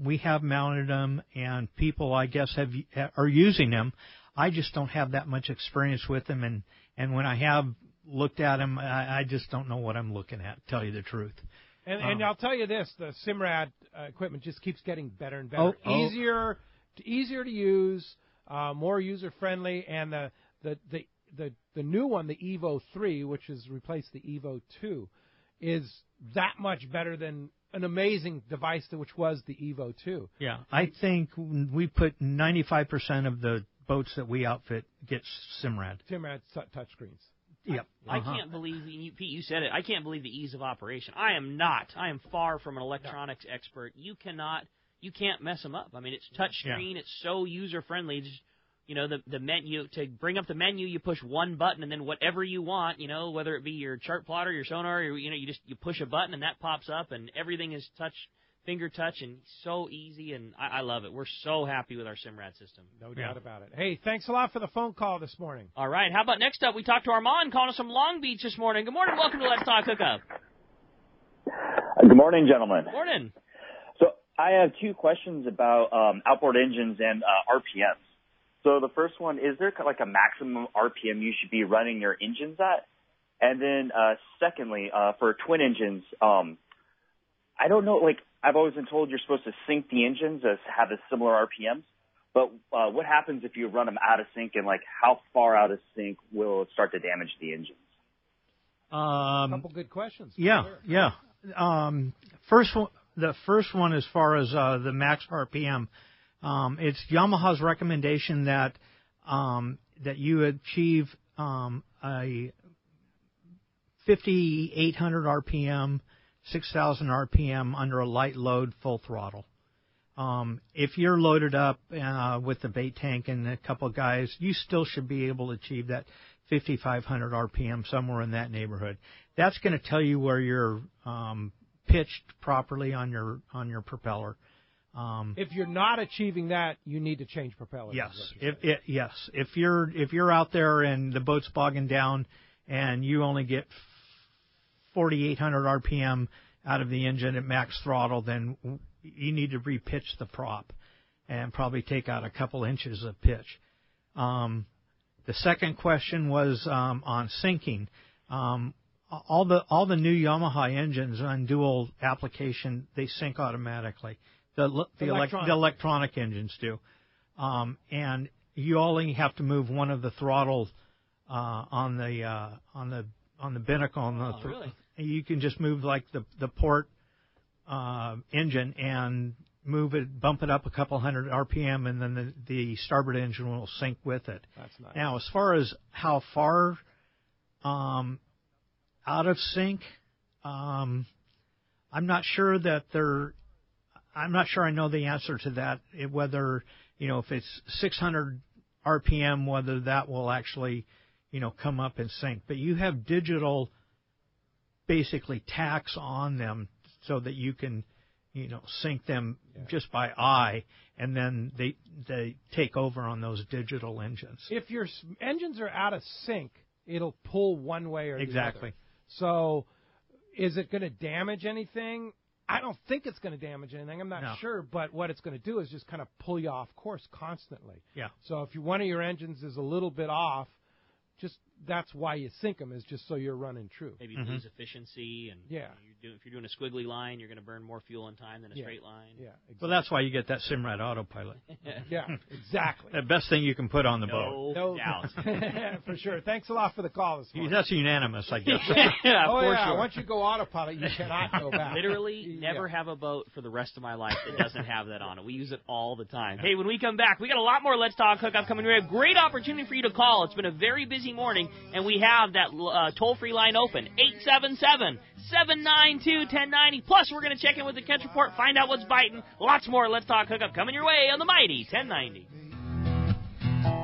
we have mounted them, and people, I guess, are using them. I just don't have that much experience with them, and when I have looked at them, I just don't know what I'm looking at, to tell you the truth. And I'll tell you this: the Simrad equipment just keeps getting better and better, easier to use, more user friendly, and the new one, the Evo 3, which has replaced the Evo 2, is that much better than an amazing device which was the Evo 2. Yeah, I think we put 95% of the boats that we outfit get Simrad. Simrad touchscreens. Yep. I can't believe, Pete, you said it, I can't believe the ease of operation. I am far from an electronics expert. You can't mess them up. I mean, it's touch screen. Yeah. It's so user-friendly. Just, the menu, to bring up the menu, you push one button, and then whatever you want, whether it be your chart plotter, your sonar, or, you push a button, and that pops up, and everything is finger touch, and so easy, and I love it. We're so happy with our Simrad system. No doubt about it. Hey, thanks a lot for the phone call this morning. All right, how about next up, we talked to Armand calling us from Long Beach this morning. Good morning, welcome to Let's Talk Hookup. Good morning, gentlemen. Good morning. So I have two questions about outboard engines and RPMs. So the first one, is there like a maximum RPM you should be running your engines at? And then secondly, for twin engines, I don't know, like I've always been told you're supposed to sync the engines as have a similar RPMs, but what happens if you run them out of sync, and like how far out of sync will it start to damage the engines? A couple good questions. Yeah. The first one, as far as the max RPM, it's Yamaha's recommendation that you achieve a 5,800 RPM, 6,000 RPM under a light load, full throttle. If you're loaded up with the bait tank and a couple of guys, you still should be able to achieve that 5,500 RPM, somewhere in that neighborhood. That's going to tell you where you're pitched properly on your propeller. If you're not achieving that, you need to change propellers. Yes. If you're out there and the boat's bogging down and you only get 4,800 RPM out of the engine at max throttle, then you need to repitch the prop and probably take out a couple inches of pitch. The second question was on syncing. All the new Yamaha engines on dual application, they sync automatically. The electronic engines do, and you only have to move one of the throttles on the binnacle. Really? You can just move like the port engine and move it, bump it up a couple hundred RPM, and then the starboard engine will sync with it. That's nice. Now, as far as how far out of sync, I'm not sure I know the answer to that, whether, if it's 600 RPM, whether that will actually, come up in sync. But you have digital, basically, tacks on them so that you can, sync them just by eye, and then they take over on those digital engines. If your engines are out of sync, it'll pull one way or the other. Exactly. So is it going to damage anything? I don't think it's going to damage anything. I'm not sure, but what it's going to do is just kind of pull you off course constantly. Yeah. So if one of your engines is a little bit off, that's why you sync them, is just so you're running true. Maybe lose efficiency, and if you're doing a squiggly line, you're going to burn more fuel in time than a straight line. Yeah, exactly. Well, that's why you get that Simrad autopilot. Yeah, exactly. The best thing you can put on the boat. No doubt. For sure. Thanks a lot for the call this morning. That's unanimous, I guess. Yeah, for sure. Once you go autopilot, you cannot go back. Literally never have a boat for the rest of my life that doesn't have that on it. We use it all the time. Hey, when we come back, we got a lot more Let's Talk Hookup coming. We have a great opportunity for you to call. It's been a very busy morning, and we have that toll-free line open, 877-792-1090. Plus, we're going to check in with the catch report, find out what's biting. Lots more Let's Talk Hookup coming your way on the mighty 1090.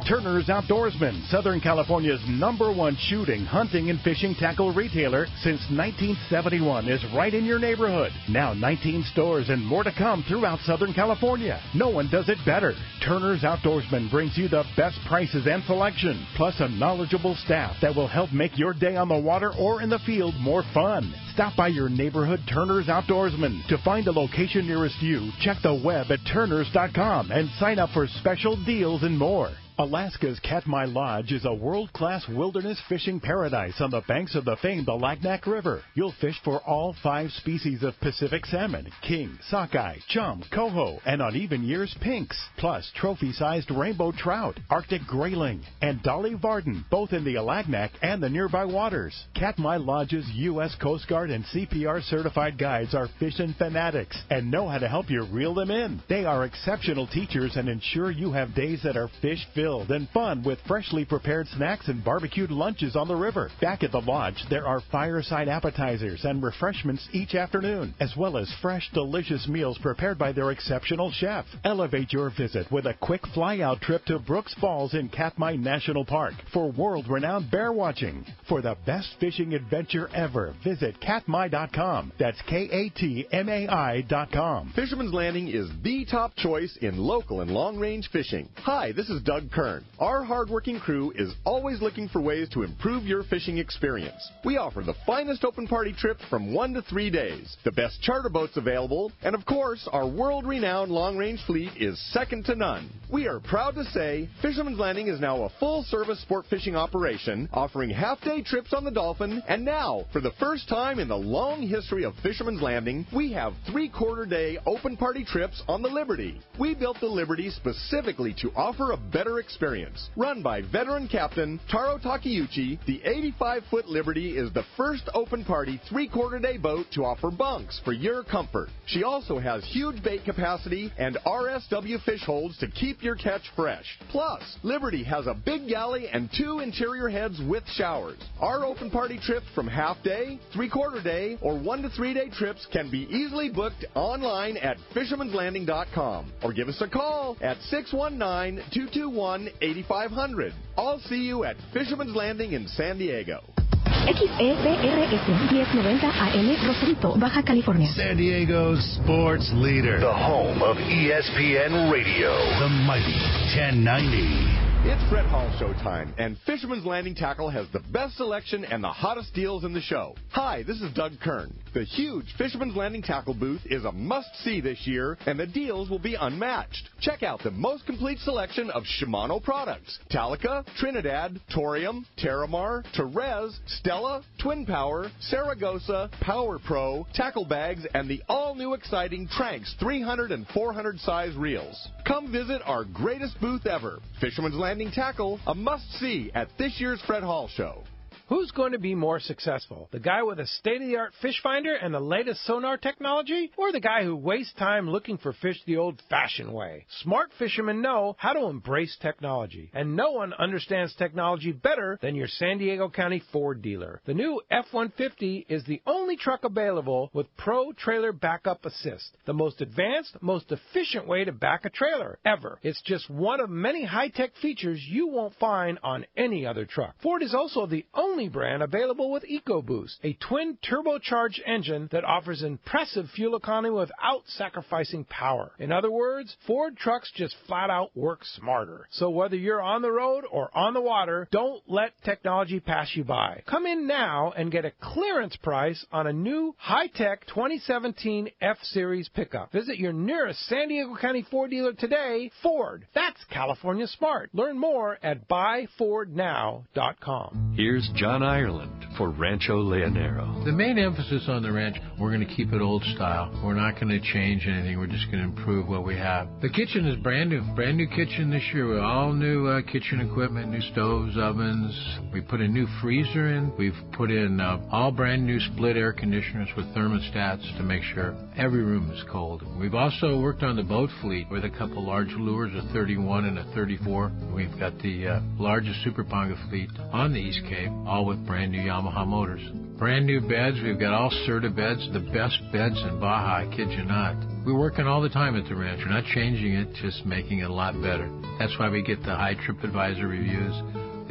Turner's Outdoorsman, Southern California's #1 shooting, hunting, and fishing tackle retailer since 1971, is right in your neighborhood. Now 19 stores and more to come throughout Southern California. No one does it better. Turner's Outdoorsman brings you the best prices and selection, plus a knowledgeable staff that will help make your day on the water or in the field more fun. Stop by your neighborhood Turner's Outdoorsman. To find a location nearest you, check the web at turners.com and sign up for special deals and more. Alaska's Katmai Lodge is a world-class wilderness fishing paradise on the banks of the famed Alagnak River. You'll fish for all 5 species of Pacific salmon, king, sockeye, chum, coho, and on even years, pinks, plus trophy-sized rainbow trout, Arctic grayling, and Dolly Varden, both in the Alagnak and the nearby waters. Katmai Lodge's U.S. Coast Guard and CPR certified guides are fishing fanatics and know how to help you reel them in. They are exceptional teachers and ensure you have days that are fish-filled and fun with freshly prepared snacks and barbecued lunches on the river. Back at the lodge, there are fireside appetizers and refreshments each afternoon, as well as fresh, delicious meals prepared by their exceptional chef. Elevate your visit with a quick fly-out trip to Brooks Falls in Katmai National Park for world-renowned bear watching. For the best fishing adventure ever, visit katmai.com. That's KATMAI.com. Fisherman's Landing is the top choice in local and long-range fishing. Hi, this is Doug Kern. Our hardworking crew is always looking for ways to improve your fishing experience. We offer the finest open party trips from 1 to 3 days, the best charter boats available, and of course, our world-renowned long-range fleet is second to none. We are proud to say Fisherman's Landing is now a full-service sport fishing operation, offering half-day trips on the Dolphin, and now, for the first time in the long history of Fisherman's Landing, we have 3/4-day open party trips on the Liberty. We built the Liberty specifically to offer a better experience. Run by veteran captain Taro Takeuchi, the 85-foot Liberty is the first open party 3/4-day boat to offer bunks for your comfort. She also has huge bait capacity and RSW fish holds to keep your catch fresh. Plus, Liberty has a big galley and 2 interior heads with showers. Our open party trips from half-day, 3/4-day, or 1 to 3 day trips can be easily booked online at fishermanslanding.com or give us a call at 619-221-8500. I'll see you at Fisherman's Landing in San Diego. XEPRS 1090 AM Rosarito, Baja California. San Diego's sports leader. The home of ESPN Radio. The mighty 1090. It's Fred Hall show time, and Fisherman's Landing Tackle has the best selection and the hottest deals in the show. Hi, this is Doug Kern. The huge Fisherman's Landing Tackle booth is a must-see this year, and the deals will be unmatched. Check out the most complete selection of Shimano products: Talica, Trinidad, Torium, Terramar, Terez, Stella, Twin Power, Saragossa, Power Pro, tackle bags, and the all-new exciting Tranx 300 and 400 size reels. Come visit our greatest booth ever, Fisherman's Landing Tackle, a must-see at this year's Fred Hall show. Who's going to be more successful? The guy with a state-of-the-art fish finder and the latest sonar technology? Or the guy who wastes time looking for fish the old-fashioned way? Smart fishermen know how to embrace technology. And no one understands technology better than your San Diego County Ford dealer. The new F-150 is the only truck available with Pro Trailer Backup Assist, the most advanced, most efficient way to back a trailer ever. It's just one of many high-tech features you won't find on any other truck. Ford is also the only brand available with EcoBoost, a twin turbocharged engine that offers impressive fuel economy without sacrificing power. In other words, Ford trucks just flat out work smarter. So whether you're on the road or on the water, don't let technology pass you by. Come in now and get a clearance price on a new high-tech 2017 F-Series pickup. Visit your nearest San Diego County Ford dealer today. Ford, that's California smart. Learn more at buyfordnow.com. Here's John Ireland for Rancho Leonero. The main emphasis on the ranch, we're going to keep it old style. We're not going to change anything. We're just going to improve what we have. The kitchen is brand new kitchen this year with all new kitchen equipment, new stoves, ovens. We put a new freezer in. We've put in all brand new split air conditioners with thermostats to make sure every room is cold. We've also worked on the boat fleet with a couple large lures, a 31 and a 34. We've got the largest Super Ponga fleet on the East Cape, all with brand new Yamaha motors. Brand new beds. We've got all Serta beds, the best beds in Baja, I kid you not. We're working all the time at the ranch. We're not changing it, just making it a lot better. That's why we get the high TripAdvisor reviews.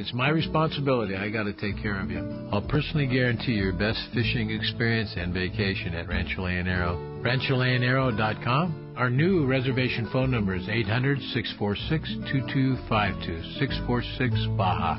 It's my responsibility. I got to take care of you. I'll personally guarantee your best fishing experience and vacation at Rancho Leonero. RanchoLeonero.com. Our new reservation phone number is 800-646-2252, 646 Baja.